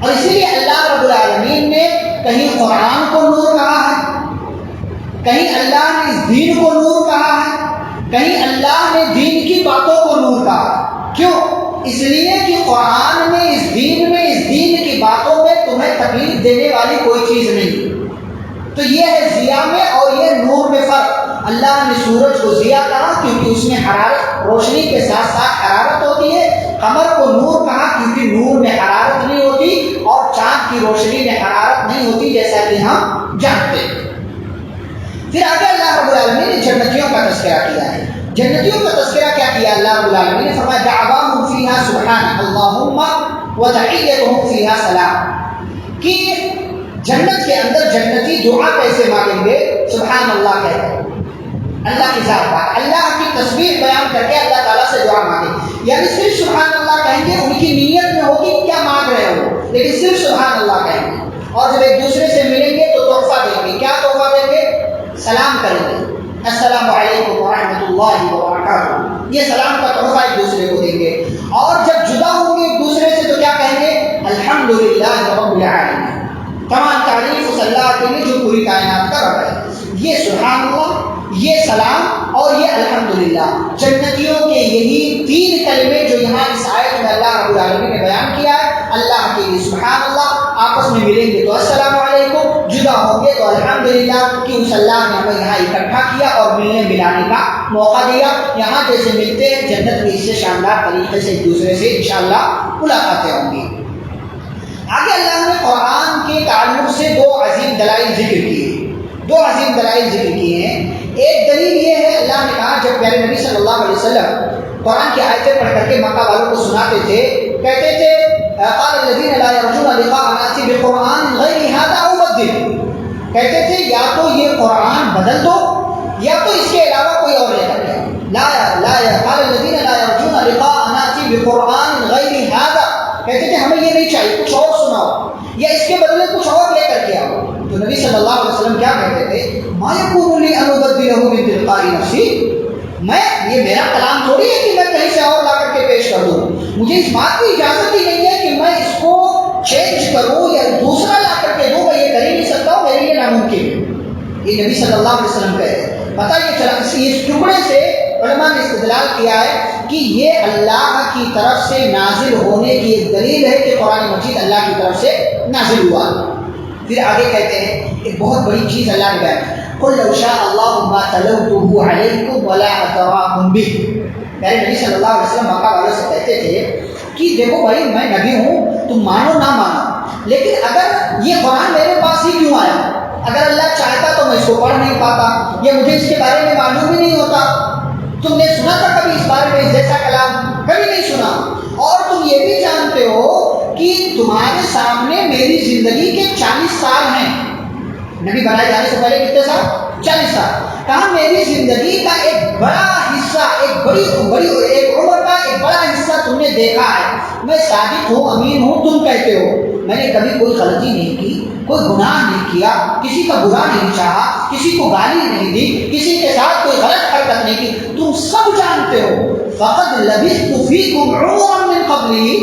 اور اسی لیے اللہ رب العالمین نے کہیں قرآن کو نور کہا ہے، کہیں اللہ نے اس دین کو نور کہا ہے، کہیں اللہ نے دین کی باتوں کو نور کہا۔ کیوں؟ اس لیے کہ قرآن میں، اس دین کی باتوں میں تمہیں تکلیف دینے والی کوئی چیز نہیں۔ تو یہ ہے ضیاء میں اور یہ نور میں فرق۔ اللہ نے سورج کو ضیاء کہا کیونکہ اس میں حرارت، روشنی کے ساتھ ساتھ حرارت ہوتی ہے۔ قمر کو نور کہا کیونکہ نور میں حرارت نہیں ہوتی، اور چاند کی روشنی میں حرارت نہیں ہوتی، جیسا کہ ہم جانتے ہیں۔ پھر آگے اللہ رب العالمین نے جنتیوں کا تذکرہ کیا ہے۔ جنتیوں کا تذکرہ کیا کیا اللہ رب العالمین نے؟ فرمایا دعواہم فیہا سبحانک اللہم وتحیتہم فیہا سلام، کہ جنت کے اندر جنتی دعا کیسے مانگیں گے؟ سبحان اللہ کہتے ہیں، اللہ کی ذات پاک، اللہ کی تسبیح بیان کر کے اللہ تعالیٰ سے دعا مانگیں، یعنی صرف سبحان اللہ کہیں گے، ان کی نیت میں ہوگی کیا مانگ رہے ہو، لیکن صرف سبحان اللہ کہیں گے۔ اور جب ایک دوسرے سے ملیں گے تو تحفہ دیں گے۔ کیا تحفہ دیں گے؟ سلام کریں گے، السلام علیکم ورحمۃ اللہ وبرکاتہ، یہ سلام کا تحفہ ایک دوسرے کو دیں گے۔ اور جب جدا ہوں گے ایک دوسرے سے تو کیا کہیں گے؟ الحمدللہ رب العالمین، تمام تعریف اس اللہ کے لیے جو پوری کائنات کا رب ہے۔ یہ سبحان اللہ، یہ سلام اور یہ الحمدللہ، جنتیوں کے یہی تین کلمے جو یہاں اس آیت میں اللہ رب العالمین نے بیان کیا ہے۔ اللہ کے لیے سبحان اللہ، آپس میں ملیں گے تو السلام علیکم، جدا ہوں گے تو الحمدللہ کہ اس اللہ نے ہمیں یہاں اکٹھا کیا اور ملنے ملانے کا موقع دیا۔ یہاں جیسے ملتے ہیں جنت میں اس سے شاندار طریقے سے ایک دوسرے سے انشاءاللہ ملاقاتیں ہوں گی۔ آگے اللہ نے قرآن کے تعلق سے دو عظیم دلائل ذکر کیے، دو عظیم دلائل ذکر کیے ہیں۔ ایک دلیل یہ ہے، اللہ نے کہا جب پیارے نبی صلی اللہ علیہ وسلم قرآن کی آیتیں پڑھ کر کے مکہ والوں کو سناتے تھے، کہتے تھے قال الذین لا یرجون لقاءنا ائت بقرآن غیر ھذا او بدل، کہتے تھے یا تو یہ قرآن بدل دو یا تو اس کے علاوہ کوئی اور لے کر کے قال الذین لا یرجون لقاءنا ائت بقرآن غیر ھذا، کہتے تھے ہمیں یہ نہیں چاہیے، کچھ اور سناؤ یا اس کے بدلے کچھ اور لے کر کے آؤ۔ تو نبی صلی اللہ علیہ وسلم کیا کہتے تھے؟ ما یکون لی ان ابدلہ من تلقاء نفسی، یہ میرا کلام تھوڑی ہے کہ میں کہیں سے اور لا کر کے پیش کر دوں، مجھے اس بات کی اجازت ہی نہیں ہے کہ میں اس کو چینج کروں یا دوسرا لا کر کے دوں، میں یہ کر ہی نہیں سکتا ہوں، میرے لیے ناممکن ہے۔ یہ نبی صلی اللہ علیہ وسلم کہتے ہیں۔ پتہ یہ چلا اس ٹکڑے سے علماء نے استدلال کیا ہے کہ یہ اللہ کی طرف سے نازل ہونے کی ایک دلیل ہے کہ قرآن مجید اللہ کی طرف سے نازل ہوا۔ پھر آگے کہتے ہیں ایک بہت بڑی چیز اللہ نے بیان کی، قل لو شاء اللہ ما تلوته علیکم ولا ادراکم بہ۔ میرے نبی صلی اللہ علیہ وسلم مکہ والوں سے کہتے تھے کہ دیکھو بھائی میں نبی ہوں، تم مانو نہ مانو، لیکن اگر یہ قرآن میرے پاس ہی کیوں آیا؟ اگر اللہ چاہتا تو میں اس کو پڑھ نہیں پاتا یا مجھے اس کے بارے میں معلوم ہی نہیں ہوتا۔ تم نے سنا تھا کبھی اس بارے میں اس جیسا کلام؟ کبھی نہیں سنا۔ اور تم یہ بھی جانتے ہو کہ تمہارے سامنے میری زندگی کے 40 سال ہیں، نبی بنائے جانے سے پہلے کتنے سال؟ 40 سال. کہا میری زندگی کا ایک بڑا حصہ، ایک عمر کا ایک بڑا حصہ تم نے دیکھا ہے. میں صادق ہوں، امین ہوں، تم کہتے ہو میں نے کبھی کوئی غلطی نہیں کی، کوئی گناہ نہیں کیا، کسی کا برا نہیں چاہا، کسی کو گالی نہیں دی، کسی کے ساتھ کوئی غلط حرکت نہیں کی. تم سب جانتے ہو. فقد لبثت فیکم عمرا من قبلی،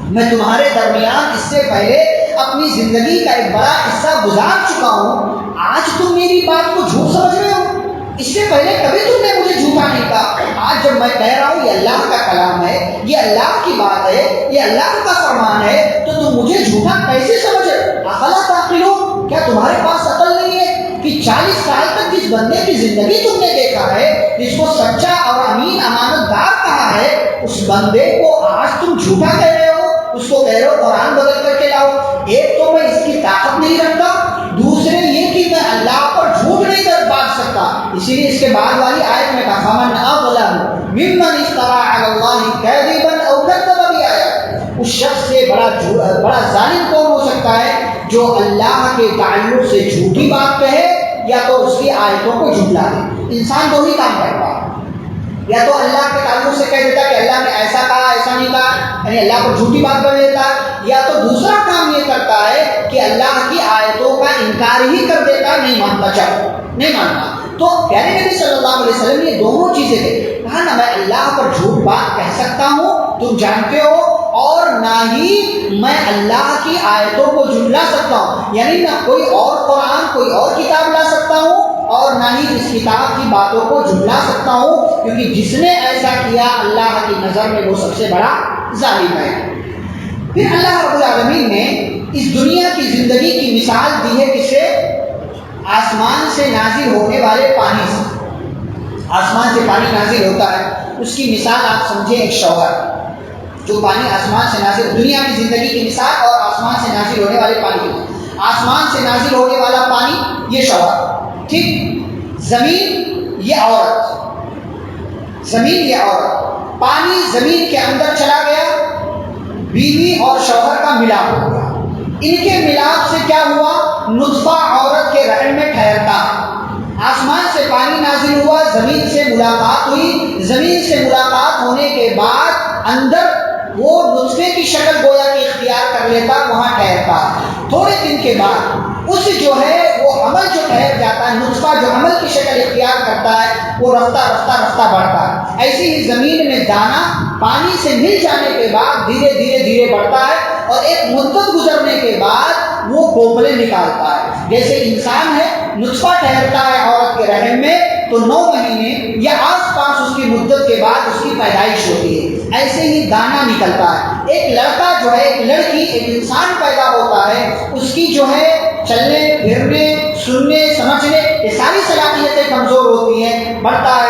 میں تمہارے درمیان اس سے پہلے اپنی زندگی کا ایک بڑا حصہ گزار چکا ہوں. آج تم میری بات کو جھوٹ سمجھ رہے ہو؟ اس سے پہلے کبھی تم نے مجھے جھوٹا نہیں کہا. آج جب میں کہہ رہا ہوں یہ اللہ کا کلام ہے، یہ اللہ کی بات ہے، یہ اللہ کا فرمان ہے، تو تم مجھے جھوٹا کیسے سمجھ رہے؟ افلا تعقلون، کیا تمہارے پاس عقل نہیں ہے کہ 40 سال تک جس بندے کی زندگی تم نے دیکھا ہے، جس کو سچا اور امین امانت دار کہا ہے، اس بندے کو آج تم جھوٹا کہہ رہے ہو، اس کو کہہ رہے ہو قرآن بدل کر کے لاؤ. ایک تو میں اس کی طاقت نہیں رکھتا، دوسرے یہ کہ میں اللہ پر جھوٹ نہیں کر بات سکتا. اسی لیے اس کے بعد والی آیت میں کہا فمن اظلم ممن افترى على الله كاذبا او كذب بآياته، اس شخص سے بڑا ظالم کون ہو سکتا ہے جو اللہ کے تعلق سے جھوٹی بات کہے یا تو اس کی آیتوں کو جھٹلا دے. انسان دو ہی کام کرتا ہے، یا تو اللہ کے تعلق سے کہہ دیتا کہ اللہ نے ایسا کہا ایسا نہیں کہا، یعنی اللہ کو جھوٹی بات کر دیتا، یا تو دوسرا کام یہ کرتا ہے کہ اللہ کی آیتوں کا انکار ہی کر دیتا، نہیں مانتا، چاہو نہیں مانتا. تو پیارے نبی صلی اللہ علیہ وسلم یہ دونوں چیزیں تھے. کہا نہ میں اللہ پر جھوٹ بات کہہ سکتا ہوں، تم جانتے ہو، اور نہ ہی میں اللہ کی آیتوں کو جھٹلا سکتا ہوں، یعنی نہ کوئی اور قرآن کوئی اور کتاب لا سکتا ہوں اور نہ ہی اس کتاب کی باتوں کو جھٹلا سکتا ہوں، کیونکہ جس نے ایسا کیا اللہ کی نظر میں وہ سب سے بڑا ظالم ہے. پھر اللہ رب العالمین نے اس دنیا کی زندگی کی مثال دی ہے کسے؟ آسمان سے نازل ہونے والے پانی سے. آسمان سے پانی نازل ہوتا ہے، اس کی مثال آپ سمجھیں ایک شوہر جو پانی آسمان سے نازل، دنیا کی زندگی کی مثال اور آسمان سے نازل ہونے والے پانی کی. آسمان سے نازل ہونے والا پانی یہ شوہر، ٹھیک، زمین یہ عورت، زمین یہ عورت، پانی زمین کے اندر چلا گیا، بیوی اور شوہر کا ملاپ ہو گیا. ان کے ملاپ سے کیا ہوا؟ نطفہ عورت کے رحم میں ٹھہرتا. آسمان سے پانی نازل ہوا، زمین سے ملاقات ہوئی، زمین سے ملاقات ہونے کے بعد اندر وہ نطفے کی شکل گویا کہ اختیار کر لیتا، وہاں ٹھہرتا. تھوڑے دن کے بعد اس جو ہے وہ عمل جو ٹھہر جاتا ہے، نطفہ جو عمل کی شکل اختیار کرتا ہے وہ رفتہ بڑھتا ہے. ایسے ہی زمین میں دانا پانی سے مل جانے کے بعد دھیرے بڑھتا ہے، اور ایک مدت گزرنے کے بعد وہ کوپلیں نکالتا ہے. جیسے انسان ہے، نطفہ ٹھہرتا ہے عورت کے رحم میں تو 9 مہینے یا آس پاس اس کی مدت کے بعد اس کی پیدائش ہوتی ہے. ایسے ہی دانا نکلتا ہے. ایک لڑکا جو ہے، ایک لڑکی، ایک انسان پیدا ہوتا ہے، اس کی جو ہے چلنے پھرنے سننے سمجھنے یہ ساری صلاحیتیں کمزور ہوتی ہیں. بڑھتا ہے.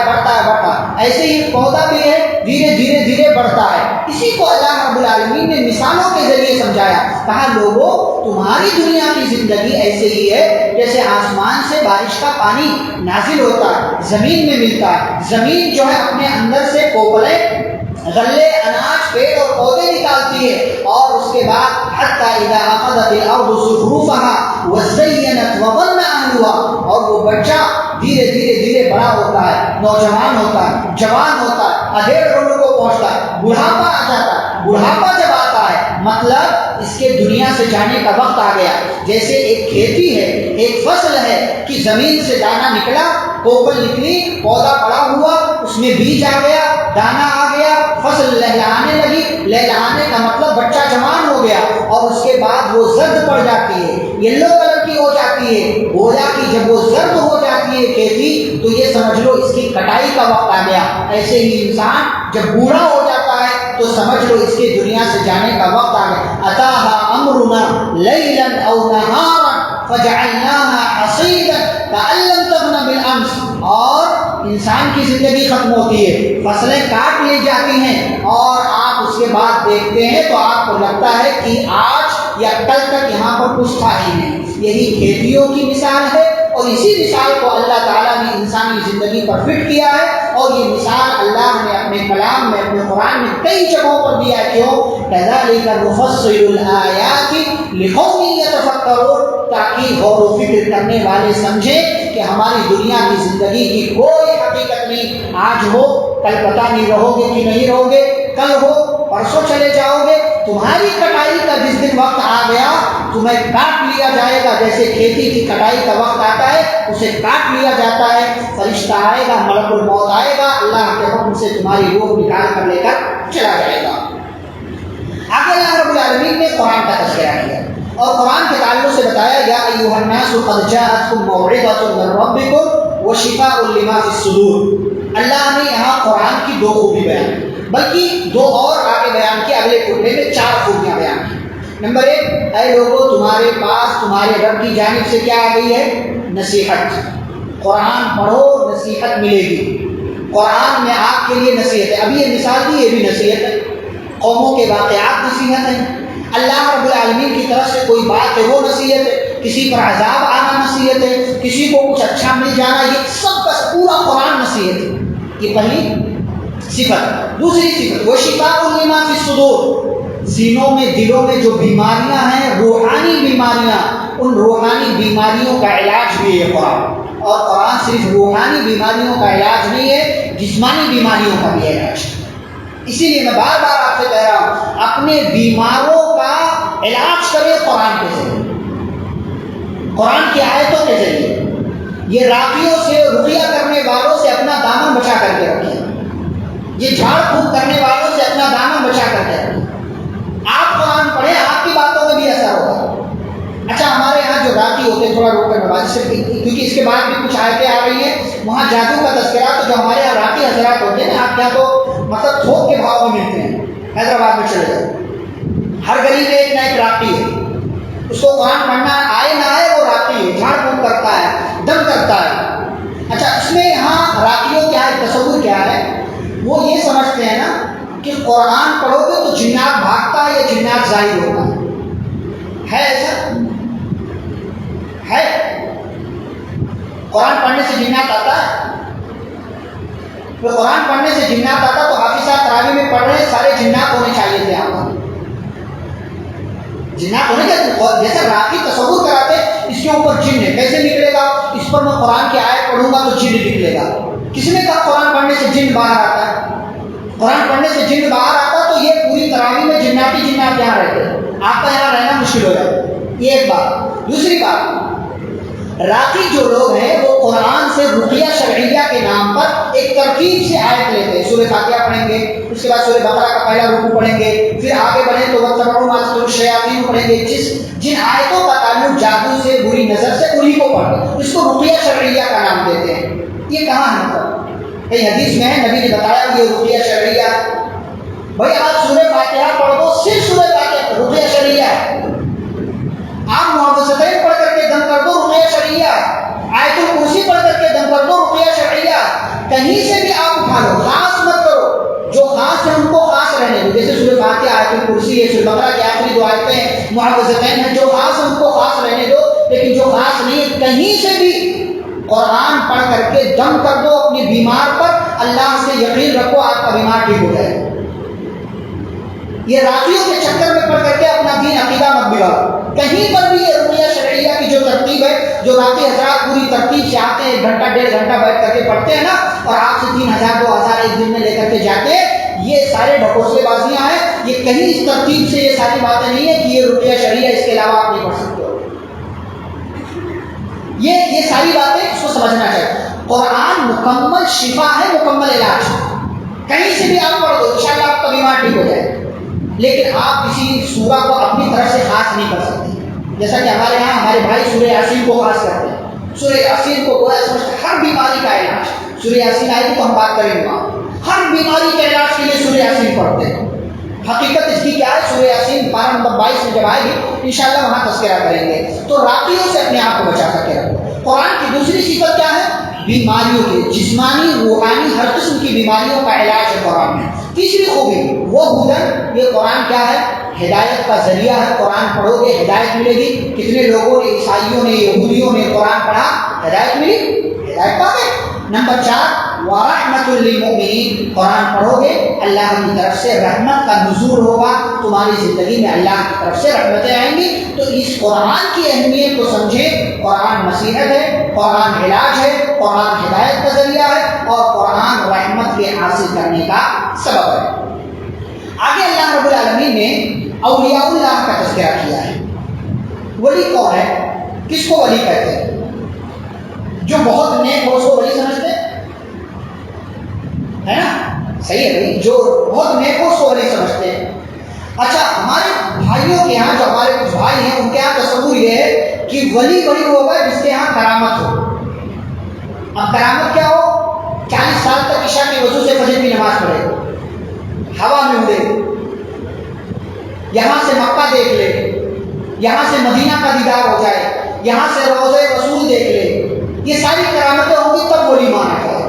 ایسے ہی پودا بھی ہے، دھیرے بڑھتا ہے. اسی کو اللہ رب العالمین نے مثالوں کے ذریعے سمجھایا. کہا لوگوں تمہاری دنیا کی زندگی ایسے ہی ہے جیسے آسمان سے بارش کا پانی نازل ہوتا ہے، زمین میں ملتا ہے. زمین جو ہے اپنے اندر سے کوپلیں، غلے، اناج، پیڑ اور پودے نکالتی ہے، اور اس کے بعد حتی اذا اخذت الارض زخرفها وزینت وظن اهلها، اور وہ بچہ دھیرے بڑا ہوتا ہے، نوجوان ہوتا ہے، جوان ہوتا ہے، ادھیڑ عمر کو پہنچتا ہے، بڑھاپا آ جاتا ہے. بڑھاپا جب آتا ہے مطلب اس کے دنیا سے جانے کا وقت آ گیا. جیسے ایک کھیتی ہے، ایک فصل ہے کہ زمین سے دانا نکلا، کوپل نکلی، پودا بڑا ہوا، اس میں بیج آ گیا، دانا آ گیا، فصل لہلہانے لگی. لہلہانے کا مطلب بچہ جوان ہو گیا، اور اس کے بعد وہ زرد پڑ جاتی ہے، یلو کلر کی ہو جاتی ہے. گویا کہ جب وہ زرد ہو جاتی ہے کھیتی تو یہ سمجھ لو اس کی کٹائی کا وقت آ گیا. ایسے ہی انسان جب بوڑھا ہو جاتا ہے تو سمجھ لو اس کے دنیا سے جانے کا وقت آ گیا. اتاها امرنا لیلا او نہارا فجعلناها حصیدا کأن لم تغن بالامس. اور انسان کی زندگی ختم ہوتی ہے، فصلیں کاٹ لی جاتی ہیں، اور آپ اس کے بعد دیکھتے ہیں تو آپ کو لگتا ہے کہ آج یا کل تک یہاں پر کچھ تھا ہی نہیں. یہی کھیتیوں کی مثال ہے، اور اسی مثال کو اللہ تعالیٰ نے انسانی زندگی پر فٹ کیا ہے. اور یہ مثال اللہ نے اپنے کلام میں اپنے قرآن میں کئی جگہوں پر دیا ہے. کیوں؟ كَذَلِكَ نُفَصِّلُ الْآيَاتِ لِقَوْمٍ يَتَفَكَّرُونَ، تاکہ غور و فکر کرنے والے سمجھیں کہ ہماری دنیا کی زندگی کی کوئی حقیقت نہیں. آج ہو کل پتہ نہیں رہو گے کہ نہیں رہو گے، کل ہو پرسوں چلے جاؤ گے. تمہاری کٹائی کا جس دن وقت آ گیا تمہیں کاٹ لیا جائے گا. جیسے کھیتی کی کٹائی کا وقت آتا ہے اسے کاٹ لیا جاتا ہے، فرشتہ آئے گا، ملک الموت آئے گا، اللہ کے حکم سے تمہاری روح نکال کر لے کر چلا جائے گا. آگے اللہ رب العالمین نے قرآن کا تذکرہ کیا اور قرآن کے تعلق سے بتایا یا ایھا الناس قد جاءتکم موعظۃ من ربکم وشفاء لما فی الصدور. اللہ نے یہاں قرآن کی دو خوبی بیان کی، بلکہ دو اور آگے بیان کی، اگلے خطبے میں 4 خوبیاں بیان کی. نمبر 1، اے لوگوں تمہارے پاس تمہارے رب کی جانب سے کیا آ گئی ہے؟ نصیحت. قرآن پڑھو نصیحت ملے گی. قرآن میں آپ کے لیے نصیحت ہے. ابھی یہ مثال دی، یہ بھی نصیحت ہے. قوموں کے واقعات نصیحت ہیں. اللہ رب العالمین کی طرف سے کوئی بات ہے وہ نصیحت ہے. کسی پر عذاب آنا نصیحت ہے، کسی کو کچھ اچھا مل جانا، یہ سب کا پورا قرآن نصیحت ہے. یہ پہلی صفت. دوسری صفت وشفاء لما فی الصدور، سینوں میں دلوں میں جو بیماریاں ہیں روحانی بیماریاں، ان روحانی بیماریوں کا علاج بھی ہے قرآن. اور قرآن صرف روحانی بیماریوں کا علاج نہیں ہے، جسمانی بیماریوں کا بھی علاج. اسی لیے میں بار بار آپ سے کہہ رہا ہوں اپنے بیماروں کا علاج کریں قرآن کے ذریعے، قرآن کی آیتوں کے ذریعے. یہ راقیوں سے رقیہ کرنے والوں سے اپنا دامن بچا کر کے رکھیں، یہ جھاڑ پھونک کرنے والوں سے اپنا دامن بچا کر کے رکھیں. آپ قرآن پڑھیں، آپ کی باتوں میں بھی اثر ہوگا. اچھا ہمارے یہاں جو راقی ہوتے ہیں، تھوڑا روک کر نواز سے، کیونکہ اس کے بعد بھی کچھ آیتیں آ رہی ہیں وہاں جادو کا تذکرہ. تو جو ہمارے یہاں راقی حضرات ہوتے ہیں نا، آپ کے یہاں تو مطلب تھوک کے بھاؤ میں ملتے ہیں. حیدرآباد میں چلے جاؤ، ہر گلی میں ایک نہ ایک راقی ہے. اس کو قرآن پڑھنا آئے نہ آئے وہ راقی ہے، جھاڑ پھونک کرتا ہے، دم کرتا ہے. اچھا اس میں یہاں راقیوں کیا ہے، تصور کیا ہے؟ وہ یہ سمجھتے ہیں نا کہ قرآن پڑھو گے تو جنات بھاگتا ہے یا جنات ظاہر ہوتا ہے. ایسا ہے؟ قرآن پڑھنے سے جنات آتا ہے؟ قرآن پڑھنے سے جنات آتا تو حافظ صاحب تراویح میں پڑھ رہے ہیں، سارے جنات ہونے چاہیے تھے. آپ جنات ہونے چاہیے. جیسا راقی تصور کراتے اس کے اوپر جن ہے، کیسے نکلے گا؟ اس پر میں قرآن کی آیت پڑھوں گا تو جن نکلے گا. کس نے کہا قرآن پڑھنے سے جن باہر آتا ہے؟ قرآن پڑھنے سے جن باہر آتا تو یہ پوری تراویح میں جناتی جنات یہاں رہتے، آپ کا یہاں رہنا مشکل ہو جائے. یہ ایک بات. دوسری بات، راقی جو لوگ ہیں وہ قرآن سے رقیہ شرعیہ کے نام پر ایک ترکیب سے آیت لیتے ہیں. سورہ فاتحہ پڑھیں گے، اس کے بعد سورہ بقرہ کا پہلا رکوع پڑھیں گے، پھر آگے بڑھیں تو وَاتَّبَعُوا مَا تَتْلُو الشَّيَاطِينُ پڑھیں گے. جن آیتوں کا تعلق جادو سے، بری نظر سے، انہیں کو پڑھیں، اس کو رقیہ شرعیہ کا نام دیتے ہیں. یہ کہاں ہے؟ مطلب کئی حدیث میں ہے، نبی نے بتایا یہ رقیہ شرعیہ. بھائی آپ سورہ فاتحہ پڑھ دو، صرف سورہ فاتحہ رقیہ شرعیہ ہے. آپ معوذتین پڑھ کر کے دم کر دو، رقیہ شرعیہ. آیت الکرسی پڑھ کر کے دم کر دو، رقیہ شرعیہ. کہیں سے بھی آپ اٹھا لو، خاص مت کرو. جو خاص ہے ان کو خاص رہنے دو. جیسے سورہ فاتحہ، آیت الکرسی ہے، سورہ بقرہ کی آخری 2 آیتیں معوذتین ہیں. جو خاص ہے ان کو خاص رہنے دو، لیکن جو خاص نہیں ہے کہیں سے بھی قرآن پڑھ کر کے دم کر دو اپنی بیمار پر. اللہ سے یقین رکھو آپ کا بیمار ٹھیک ہو جائے. یہ راقیوں کے چکر میں پڑھ کر کے اپنا دین عقیدہ مت بگاڑو. کہیں پر بھی یہ رقیہ شرعیہ کی جو ترتیب ہے، جو راقی حضرات پوری ترتیب سے آتے ہیں، 1 گھنٹہ 1.5 گھنٹہ بیٹھ کر کے پڑھتے ہیں نا، اور آپ سے 3000 2000 ایک دن میں لے کر کے جاتے ہیں، یہ سارے ڈھکوسلے بازیاں ہیں. یہ کہیں اس ترتیب سے یہ ساری باتیں نہیں ہے کہ یہ رقیہ شرعیہ، اس کے علاوہ آپ نہیں پڑھ سکتے ہو. یہ ساری باتیں اس کو سمجھنا چاہیے. قرآن مکمل شفا ہے، مکمل علاج. کہیں سے بھی آپ پڑھ دو، انشاءاللہ آپ کا بیمار ٹھیک ہو جائے. لیکن آپ کسی سورہ کو اپنی طرف سے خاص نہیں کر سکتے. جیسا کہ ہمارے یہاں ہمارے بھائی سورہ یاسین کو خاص کرتے ہیں. سورہ یاسین کو گویا سمجھتے ہیں ہر بیماری کا علاج. سورہ یاسین آئے گی تو ہم بات کریں گے. ہر بیماری کے علاج کے لیے سورہ یاسین پڑھتے ہیں. حقیقت اس کی کیا ہے؟ سورہ یاسین 12 نمبر 22 میں جب آئے گی انشاءاللہ وہاں تذکرہ کریں گے. تو راقیوں سے اپنے آپ کو بچا کر کے رکھو. قرآن کی دوسری صفت کیا ہے؟ بیماریوں کے، جسمانی روحانی ہر قسم کی بیماریوں کا علاج ہے قرآن میں. تیسری خوبی وہ ہدن، یہ قرآن کیا ہے؟ ہدایت کا ذریعہ ہے. قرآن پڑھو گے ہدایت ملے گی. کتنے لوگوں نے، عیسائیوں نے، یہودیوں نے قرآن پڑھا، ہدایت ملی، ہدایت پا گئے. نمبر 4 ورحمۃ للمؤمنین، قرآن پڑھو گے اللہ کی طرف سے رحمت کا نزول ہوگا، تمہاری زندگی میں اللہ کی طرف سے رحمتیں آئیں گی۔ تو اس قرآن کی اہمیت کو سمجھیں، قرآن نصیحت ہے، قرآن علاج ہے، قرآن ہدایت کا ذریعہ ہے، اور قرآن رحمت کے حاصل کرنے کا سبب ہے۔ آگے اللہ رب العالمین نے اولیاء اللہ کا تذکرہ کیا ہے۔ ولی کون ہے؟ کس کو ولی کہتے ہیں؟ جو بہت نیک ہو اس کو ولی سمجھتے ہیں، ہے نا؟ صحیح ہے بھائی، جو بہت نیک ہو اس کو ولی سمجھتے ہیں۔ اچھا، ہمارے بھائیوں کے یہاں، جو ہمارے کچھ بھائی ہیں، ان کے یہاں تصور یہ ہے کہ ولی ولی ہوگا جس کے یہاں کرامت ہو۔ اب کرامت کیا ہو؟ 40 سال تک عشاء کے وضو سے فجر کی نماز پڑھے، ہوا میں اڑے، یہاں سے مکہ دیکھ لے، یہاں سے مدینہ کا دیدار ہو جائے، یہاں سے روضہ رسول دیکھ لے، یہ ساری کرامتیں ہوں گی تب ولی مانا جائے۔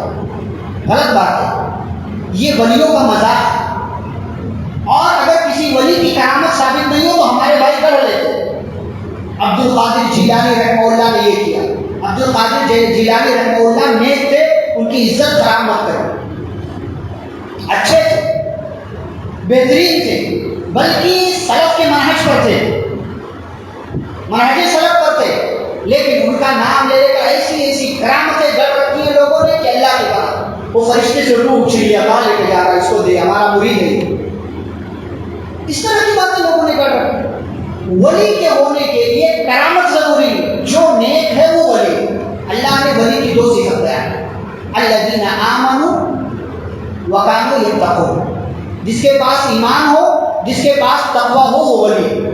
غلط بات ہے، یہ ولیوں کا مذاق ہے۔ اور اگر کسی ولی کی کرامت ثابت نہیں ہو تو ہمارے بھائی کر لیتے۔ عبد القادر جیلانی رحمہ اللہ نے یہ کیا۔ عبد القادر جیلانی رحمہ اللہ نیک تھے، ان کی عزت خراب مت کرو، اچھے تھے، بہترین تھے، بلکہ سلف کے منہج پر تھے، منہج سلف پر تھے، لیکن ان کا نام لے کر ایسی ایسی کرامتیں گڑھ رکھی ہیں لوگوں نے کہ اللہ کے بعد وہ فرشتے سے روح چھین لیا، کہاں لے کے جا رہا ہے، اس کو دے، ہمارا مرید ہے۔ اس طرح کی باتیں لوگوں نے گڑھ رکھی۔ ولی کے ہونے کے لیے کرامت ضروری ہے، جو نیک ہے وہ ولی۔ اللہ نے ولی کی 2 صفت بیان کی، الذین آمنوا وکانوا یتقون، جس کے پاس ایمان ہو، جس کے پاس تقویٰ ہو، وہ ولی۔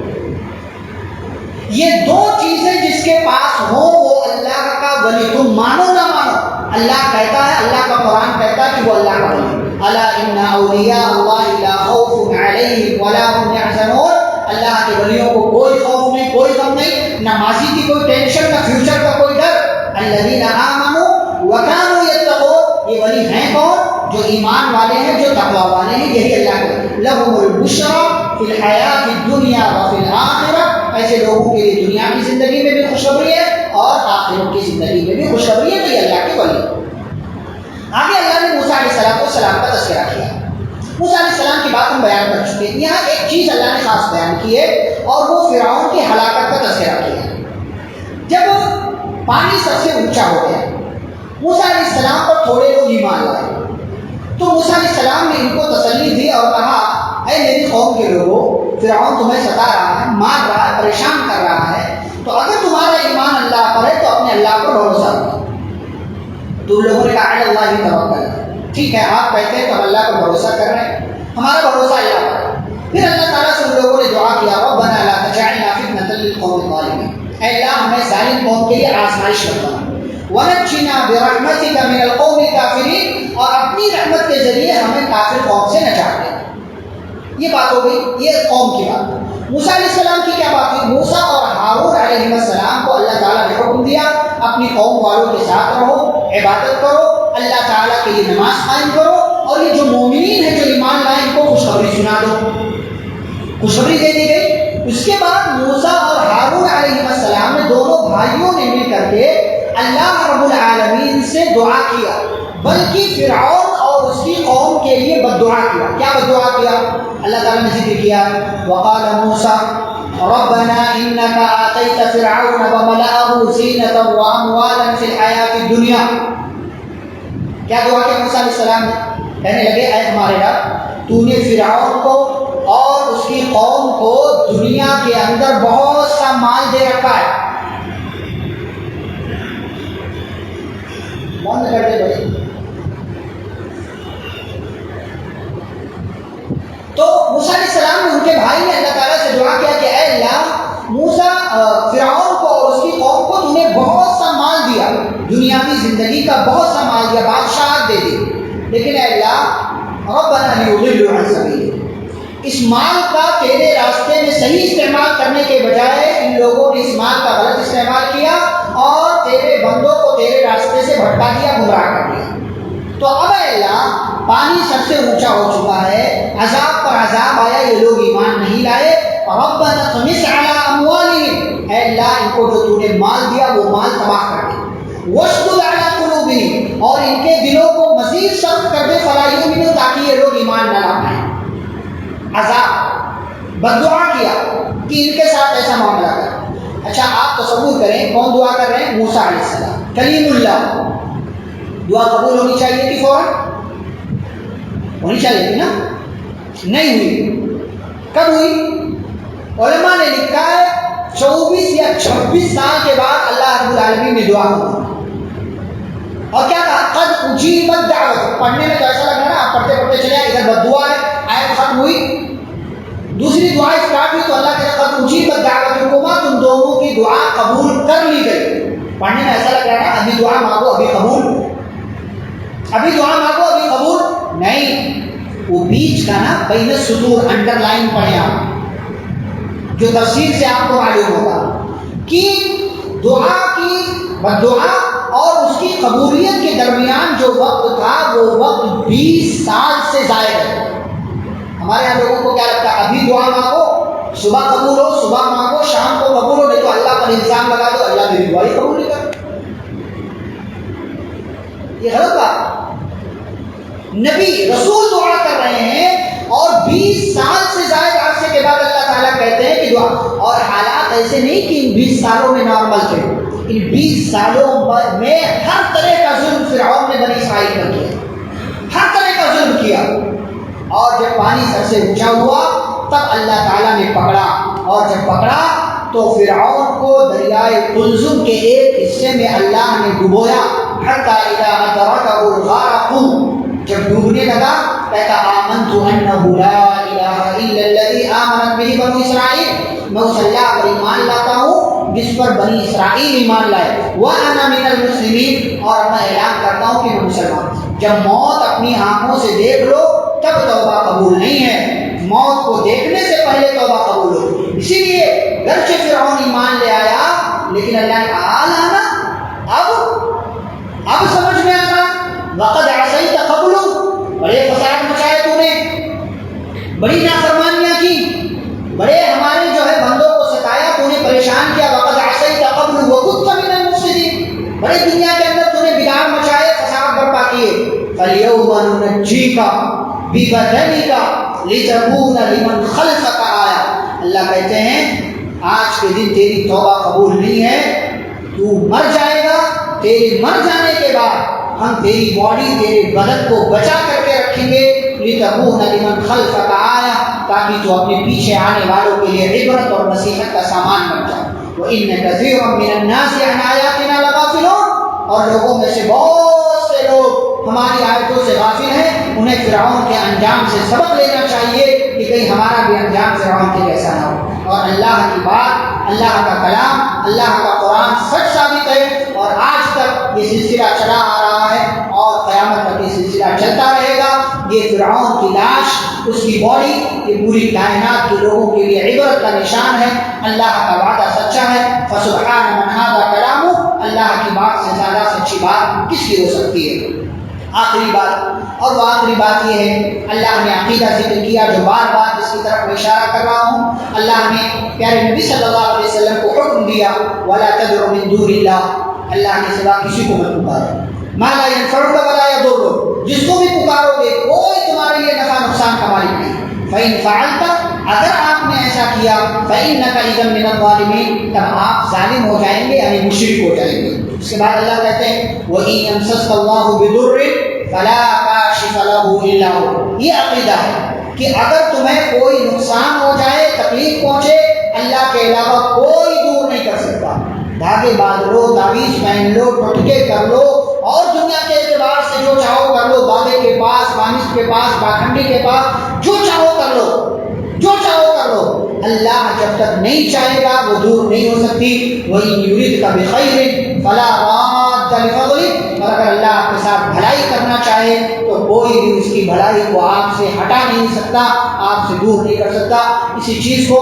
یہ 2 چیزیں جس کے پاس ہو وہ اللہ کا ولی۔ تم مانو نہ مانو، اللہ کہتا ہے، اللہ کا قرآن کہتا ہے کہ وہ اللہ کا ولی۔ الا ان اولیاء اللہ لا خوف علیہم ولا هم يحزنون، اللہ کے ولیوں کو کوئی خوف نہیں، کوئی غم نہیں، نہ ماضی کی کوئی ٹینشن، نہ فیوچر کا کوئی ڈر۔ الذین آمنوا وکانوا یتقون، یہ ولی ہیں کون؟ جو ایمان والے ہیں، جو تقوی والے ہیں، یہی اللہ کے۔ لہم البشری فی الحیات الدنیا وفی الآخرہ، ایسے لوگوں کے لیے دنیا کی زندگی میں بھی خوشخبری ہے اور آخرت کی زندگی میں بھی خوشخبری ہے، کہ اللہ کے ولی۔ آگے اللہ نے موسیٰ علیہ السلام کا تذکرہ کیا۔ موسیٰ علیہ السلام کی بات ہم بیان کر چکے ہیں، یہاں ایک چیز اللہ نے خاص بیان کی ہے، اور وہ فرعون کی ہلاکت کا تذکرہ کیا ہے۔ جب پانی سب سے اونچا ہو گیا، موسیٰ علیہ السلام پر تھوڑے لوگ ایمان لائے، تو موسیٰ علیہ السلام نے ان کو تسلی دی اور کہا، اے میری قوم کے لوگوں، فرعون تمہیں ستا رہا ہے، مار رہا ہے، پریشان کر رہا ہے، تو اگر تمہارا ایمان اللہ پر ہے تو اپنے اللہ پر بھروسہ کرو۔ تو لوگوں نے کہا اللہ ہی توکل، ٹھیک ہے آپ کہتے ہیں تو ہم اللہ پر بھروسہ کر رہے ہیں، ہمارا بھروسہ اللہ پر۔ پھر اللہ تعالیٰ سے ان لوگوں نے دعا کیا، ربنا لا تجعلنا فتنة للقوم الظالمین، اے اللہ ہمیں ظالم قوم کے لیے آزمائش مت بنا، ونجنا برحمتک من القوم الکافرین، اور اپنی رحمت کے ذریعے ہمیں کافر قوم سے نجات دے۔ یہ بات ہو گئی، یہ قوم کی بات۔ موسیٰ علیہ السلام کی کیا بات ہوئی؟ موسیٰ اور ہارون علیہ السلام کو اللہ تعالیٰ نے حکم دیا، اپنی قوم والوں کے ساتھ رہو، عبادت کرو، اللہ تعالیٰ کے لیے نماز قائم کرو، اور یہ جو مومنین ہیں، جو ایمان لائے، ان کو خوشخبری سنا دو۔ خوشخبری دے دی گئی۔ اس کے بعد موسیٰ اور ہارون علیہ السلام نے، دونوں بھائیوں نے مل کر کے اللہ رب العالمین سے دعا کیا، بلکہ فرعون اور اس کی قوم کے لیے بد دعا کیا۔ کیا بد دعا کیا؟ اللہ تعالیٰ نے ذکر کیا، وقال موسیٰ ربنا انك آتيت فرعون وملأه زینة واموالا في الحیاة الدنیا۔ کیا دعا کیا موسیٰ علیہ السلام نے؟ کہنے لگے، اے ہمارے رب، تو نے فرعون کو اور اس کی قوم کو دنیا کے اندر بہت سا مال دے رکھا ہے۔ بند کر دے بھائی۔ تو موسیٰ علیہ السلام نے، ان کے بھائی نے اللہ تعالیٰ سے دعا کیا کہ اے اللہ، موسیٰ فرعون کو اور اس کی قوم کو تو نے بہت سا مال دیا، دنیاوی زندگی کا بہت سا مال دیا، بادشاہت دے دی، لیکن اے اللہ ربنا لیضلوا عن سبیلک، اس مال کا تیرے راستے میں صحیح استعمال کرنے کے بجائے ان لوگوں نے اس مال کا غلط استعمال کیا اور تیرے بندوں کو تیرے راستے سے بھٹکا دیا، گمراہ کر دیا۔ تو اب اے اللہ، پانی سب سے اونچا ہو چکا ہے، عذاب پر عذاب آیا، یہ لوگ ایمان نہیں لائے، ربنا طمس علی اموالہم، اے اللہ ان کو جو تو نے مال دیا وہ مال تباہ کر دے، واشدد علی قلوبہم، اور ان کے دلوں کو مزید سخت کر دے فلا یؤمنوا، تاکہ یہ لوگ ایمان نہ لا پائیں۔ عذاب، بد دعا کیا کہ ان کے ساتھ ایسا معاملہ کر۔ اچھا آپ تصور کریں کون دعا کر رہے ہیں؟ موسیٰ علیہ السلام، کلیم اللہ۔ دعا قبول ہونی چاہیے تھی فوراً، ہونی چاہیے تھی نا، نہیں ہوئی۔ کب ہوئی؟ علماء نے لکھا ہے 24 یا 26 سال کے بعد اللہ رب العالمین نے دعا کی، اور کیا کہا؟ قد اجیبت دعوت۔ پڑھنے میں تو ایسا لگ رہا ہے نا، آپ پڑھتے پڑھتے چلے ادھر بد دعا ہے، آیت ختم ہوئی، دوسری دعا اسٹارٹ ہوئی تو اللہ کہتا قد اجیبت دعوتکما، تم دونوں کی دعا قبول کر لی گئی۔ پڑھنے میں ایسا لگ رہا ہے نا ابھی دعا مانگو ابھی قبول، ابھی دعا مانگو ابھی قبول نہیں، وہ بیچ کا نا بین السطور انڈر لائن پڑھیں آپ، جو تفسیر سے آپ کو معلوم ہوگا کہ دعا کی بد دعا اور اس کی قبولیت کے درمیان جو وقت تھا وہ وقت 20 سال سے زائد ہے۔ ہمارے یہاں لوگوں کو کیا لگتا ہے ابھی دعا مانگو صبح قبول ہو، صبح مانگو شام کو قبول ہو، نہیں تو اللہ پر الزام لگا دو اللہ میری دعا ہی قبول نہیں کرتا۔ یہ غلط بات، نبی رسول دعا کر رہے ہیں اور 20 سال سے زائد عرصے کے بعد اللہ تعالیٰ کہتے ہیں کہ دعا، اور حالات ایسے نہیں کہ ان 20 سالوں میں نارمل تھے، ان 20 سالوں میں ہر طرح کا ظلم فرعون نے بنی اسرائیل پر کیا، ہر طرح کا ظلم کیا، اور جب پانی سر سے اونچا ہوا تب اللہ تعالیٰ نے پکڑا، اور جب پکڑا تو فرعون کو دریائے قلزم کے ایک حصے میں اللہ نے ڈبویا، حتی اذا ادرکہ الغرق، جب ڈوبنے لگا کہتا آمنت انہ لا الہ الا الذی آمنت بہ بنو اسرائیل، میں اس اللہ پر ایمان لاتا ہوں جس پر بنی اسرائیل ایمان لائے، وانا من المسلمین، اور میں اعلان کرتا ہوں کہ میں مسلمان ہوں۔ جب موت اپنی آنکھوں سے دیکھ لو تب توبہ قبول نہیں ہے، موت کو دیکھنے سے پہلے توبہ قبول ہو۔ اسی لیے گرچہ فرعون ایمان لے آیا لیکن اللہ نے آنا اب سمجھ میں آنا، وقد عصیت قبل، بڑے فساد مچائے تو نے، بڑی نافرمانیاں کی، بڑے ہمارے جو ہے بندوں کو ستایا، تو نے پریشان کیا، وقد عصیت قبل وكنت من المفسدین، بڑے دنیا کے اندر تو نے بگاڑ مچائے، فساد برپا کیے، فالیوم ننجیک ببدنک لتکون لمن خلفک آیا، اللہ کہتے ہیں آج کے دن تیری توبہ قبول نہیں ہے، تو مر جائے گا، تیرے مر جانے کے بعد ہم تیری باڈی تیرے بدن کو بچا کر کے رکھیں گے، لتکون لمن خلفک آیا، تاکہ تو اپنے پیچھے آنے والوں کے لیے عبرت اور نصیحت کا سامان بن جائے۔ وَإِنَّ كَثِيرًا مِّنَ النَّاسِ عَنْ آيَاتِنَا لَغَافِلُونَ، اور لوگوں میں سے بہت سے لوگ ہماری آیتوں سے غافل ہیں، انہیں فرعون کے انجام سے سبق لینا چاہیے کہ کہیں ہمارا بھی انجام فرعون کے جیسا نہ ہو۔ اور اللہ کی بات، اللہ کا کلام، اللہ کا قرآن سچ ثابت ہے، اور آج تک یہ سلسلہ چلا آ رہا ہے اور قیامت تک یہ سلسلہ چلتا رہے گا۔ یہ فرعون کی لاش، اس کی باڈی، یہ پوری کائنات کے لوگوں کے لیے عبرت کا نشان ہے۔ اللہ کا وعدہ سچا ہے، فسبحان من ھذا کلامہ، اللہ کی بات سے زیادہ سچی بات کس کی ہو سکتی ہے۔ آخری بات، اور وہ آخری بات یہ ہے، اللہ نے عقیدہ ذکر کیا جو بار بار اس کی طرف میں اشارہ کر رہا ہوں، اللہ نے پیارے نبی صلی اللہ علیہ وسلم کو حکم دیا وَلَا تَدْعُ مِن دُونِ اللَّهِ، اللہ کے سوا کسی کو مت پکارو، مَا لَا يَنفَعُكَ وَلَا يَضُرُّكَ، جس کو بھی پکارو گے کوئی تمہارے لیے نفع نقصان کا مالک نہیں۔ فَإِن فَعَلْتَ، اگر آپ نے ایسا کیا، فَإِنَّكَ إِذًا مِّنَ الظَّالِمِينَ، تب آپ ظالم ہو جائیں گے، یعنی مشرک ہو جائیں گے۔ اس کے بعد اللہ کہتے ہیں وَإِن يَمْسَسْكَ اللَّهُ بِضُرٍّ فَلَا كَاشِفَ لَهُ إِلَّا هُوَ، یہ عقیدہ ہے کہ اگر تمہیں کوئی نقصان ہو جائے، تکلیف پہنچے، اللہ کے علاوہ کوئی دور نہیں کر سکتا۔ دھاگے باندھ لو، تعویذ پہن لو، ٹوٹکے کر لو، اور دنیا کے اعتبار سے جو چاہو کر لو، بابے کے پاس، بانس کے پاس، پاکھنڈی کے پاس، جو چاہو کر لو، جو چاہو کر لو، اللہ جب تک نہیں چاہے گا وہ دور نہیں ہو سکتی۔ وَإِن يُرِدْكَ بِخَيْرٍ فَلَا رَادَّ لِفَضْلِهِ، اور اگر اللہ آپ کے ساتھ بھلائی کرنا چاہے تو کوئی بھی اس کی بھلائی کو آپ سے ہٹا نہیں سکتا، آپ سے دور نہیں کر سکتا۔ اسی چیز کو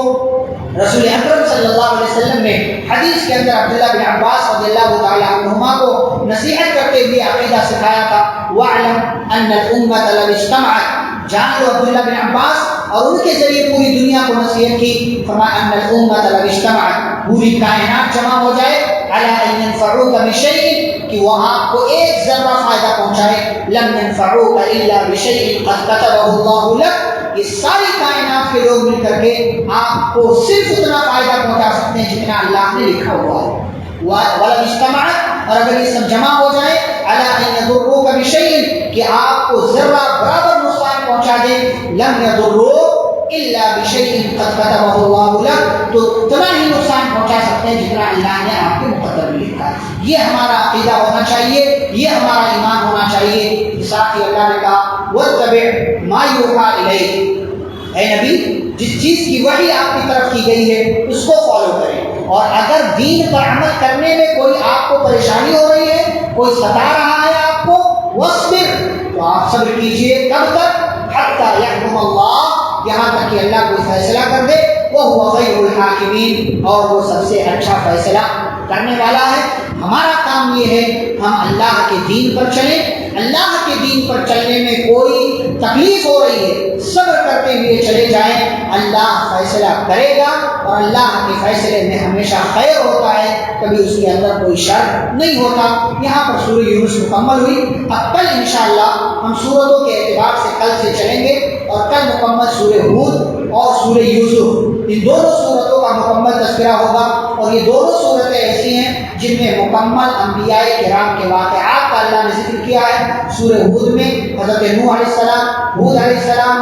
رسول اکرم صلی اللہ علیہ وسلم نے حدیث کے اندر عبداللہ بن عباس رضی اللہ تعالیٰ عنہما کو نصیحت کرتے ہوئے عقیدہ سکھایا تھا، وَاعْلَمْ أَنَّ الْأُمَّةَ لَوِ اجْتَمَعَتْ، جان لو عبداللہ بن عباس اور ان کے ذریعے پوری دنیا کو نصیحت کی، فرمایا أَنَّ الْأُمَّةَ لَوِ اجْتَمَعَتْ، پوری کائنات جمع ہو جائے، عَلَىٰ أَن يَنفَعُوكَ بِشَيْءٍ، کہ کہ وہ آپ کو ایک ذرہ فائدہ پہنچائے. لم ينفعوك الا بشيء قد كتبه الله لك. یہ ساری کائنات کے لوگ مل کر کے آپ کو صرف اتنا فائدہ پہنچا سکتے ہیں جتنا اللہ نے لکھا ہوا ہے. وَلَوْ اجْتَمَعَتْ، اور اگر یہ سب جمع ہو جائے عَلَىٰ أَن يَضُرُّوكَ بِشَيْءٍ کہ آپ کو ذرہ برابر نقصان پہنچا دیں، لَمْ يَضُرُّوكَ إِلَّا بِشَيْءٍ قَدْ كَتَبَهُ اللَّهُ لَكَ، تو اتنا ہی نقصان پہنچا سکتے ہیں جتنا اللہ نے آپ کے مقدر میں لکھا ہے. یہ ہمارا عقیدہ ہونا چاہیے، یہ ہمارا ایمان ہونا چاہیے. ساتھ ہی اللہ نے کہا وَاتَّبِعْ مَا يُوحَىٰ إِلَيْكَ، اے نبی جس چیز کی وحی آپ کی طرف کی گئی ہے اس کو فالو کریں. اور اگر دین پر عمل کرنے میں کوئی آپ کو پریشانی ہو رہی ہے، کوئی ستا رہا ہے آپ کو، وَاصْبِرْ، تو آپ صبر کیجئے. کب تک؟ حَتَّىٰ يَحْكُمَ اللَّهُ، یہاں تک کہ اللہ کوئی فیصلہ کر دے. وَهُوَ خَيْرُ الْحَاكِمِينَ، اور وہ سب سے اچھا فیصلہ کرنے والا ہے. ہمارا کام یہ ہے ہم اللہ کے دین پر چلیں. اللہ کے دین پر چلنے میں کوئی تکلیف ہو رہی ہے، صبر کرتے ہوئے چلے جائیں. اللہ فیصلہ کرے گا اور اللہ کے فیصلے میں ہمیشہ خیر ہوتا ہے، کبھی اس کے اندر کوئی شر نہیں ہوتا. یہاں پر سورہ یونس مکمل ہوئی. اب کل انشاءاللہ ہم سورتوں کے اعتبار سے کل سے چلیں گے اور کل مکمل سورہ ہود اور سورہ یوسف، ان دونوں سورتوں کا مکمل تذکرہ ہوگا. اور یہ دونوں سورتیں ایسی ہیں جن میں مکمل انبیاء کرام کے واقعات کا اللہ نے ذکر کیا ہے. سورہ ہود میں حضرت نوح علیہ السلام، ہود علیہ السلام،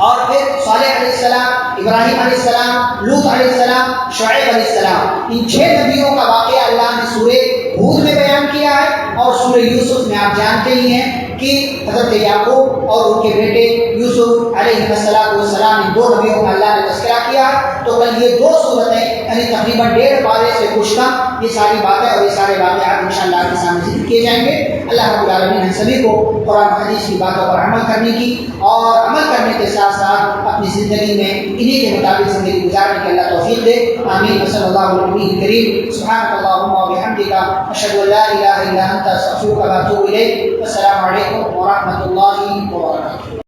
اور پھر صالح علیہ السلام، ابراہیم علیہ السلام، لوط علیہ السلام، شعیب علیہ السلام، ان 6 نبیوں کا واقعہ اللہ نے سورہ ہود میں بیان کیا ہے. اور سورہ یوسف میں آپ جانتے ہی ہیں کہ حضرت یعقوب اور ان کے بیٹے یوسف علیہ السلام، ان 2 نبیوں کا اللہ نے تذکرہ کیا. تو کل یہ 2 صورتیں یعنی تقریباً 1.5 پارے سے کچھ کم یہ ساری باتیں اور یہ سارے واقعات انشاءاللہ آپ کے سامنے ذکر کیے جائیں گے. اللہ رب العالمین ہم سبھی کو قرآن حدیث کی باتوں پر عمل کرنے کی اور عمل کرنے کے ساتھ ساتھ اپنی زندگی میں انہی کے مطابق زندگی گزارنے کی اللہ توفیق دے. آمین. صلی اللہ علیہ وسلم کریم. سبحانک اللہم و بحمدک، اشہد ان لا الہ الا انت، استغفرک و اتوب الیک. السلام علیکم ورحمۃ اللہ وبرکاتہ.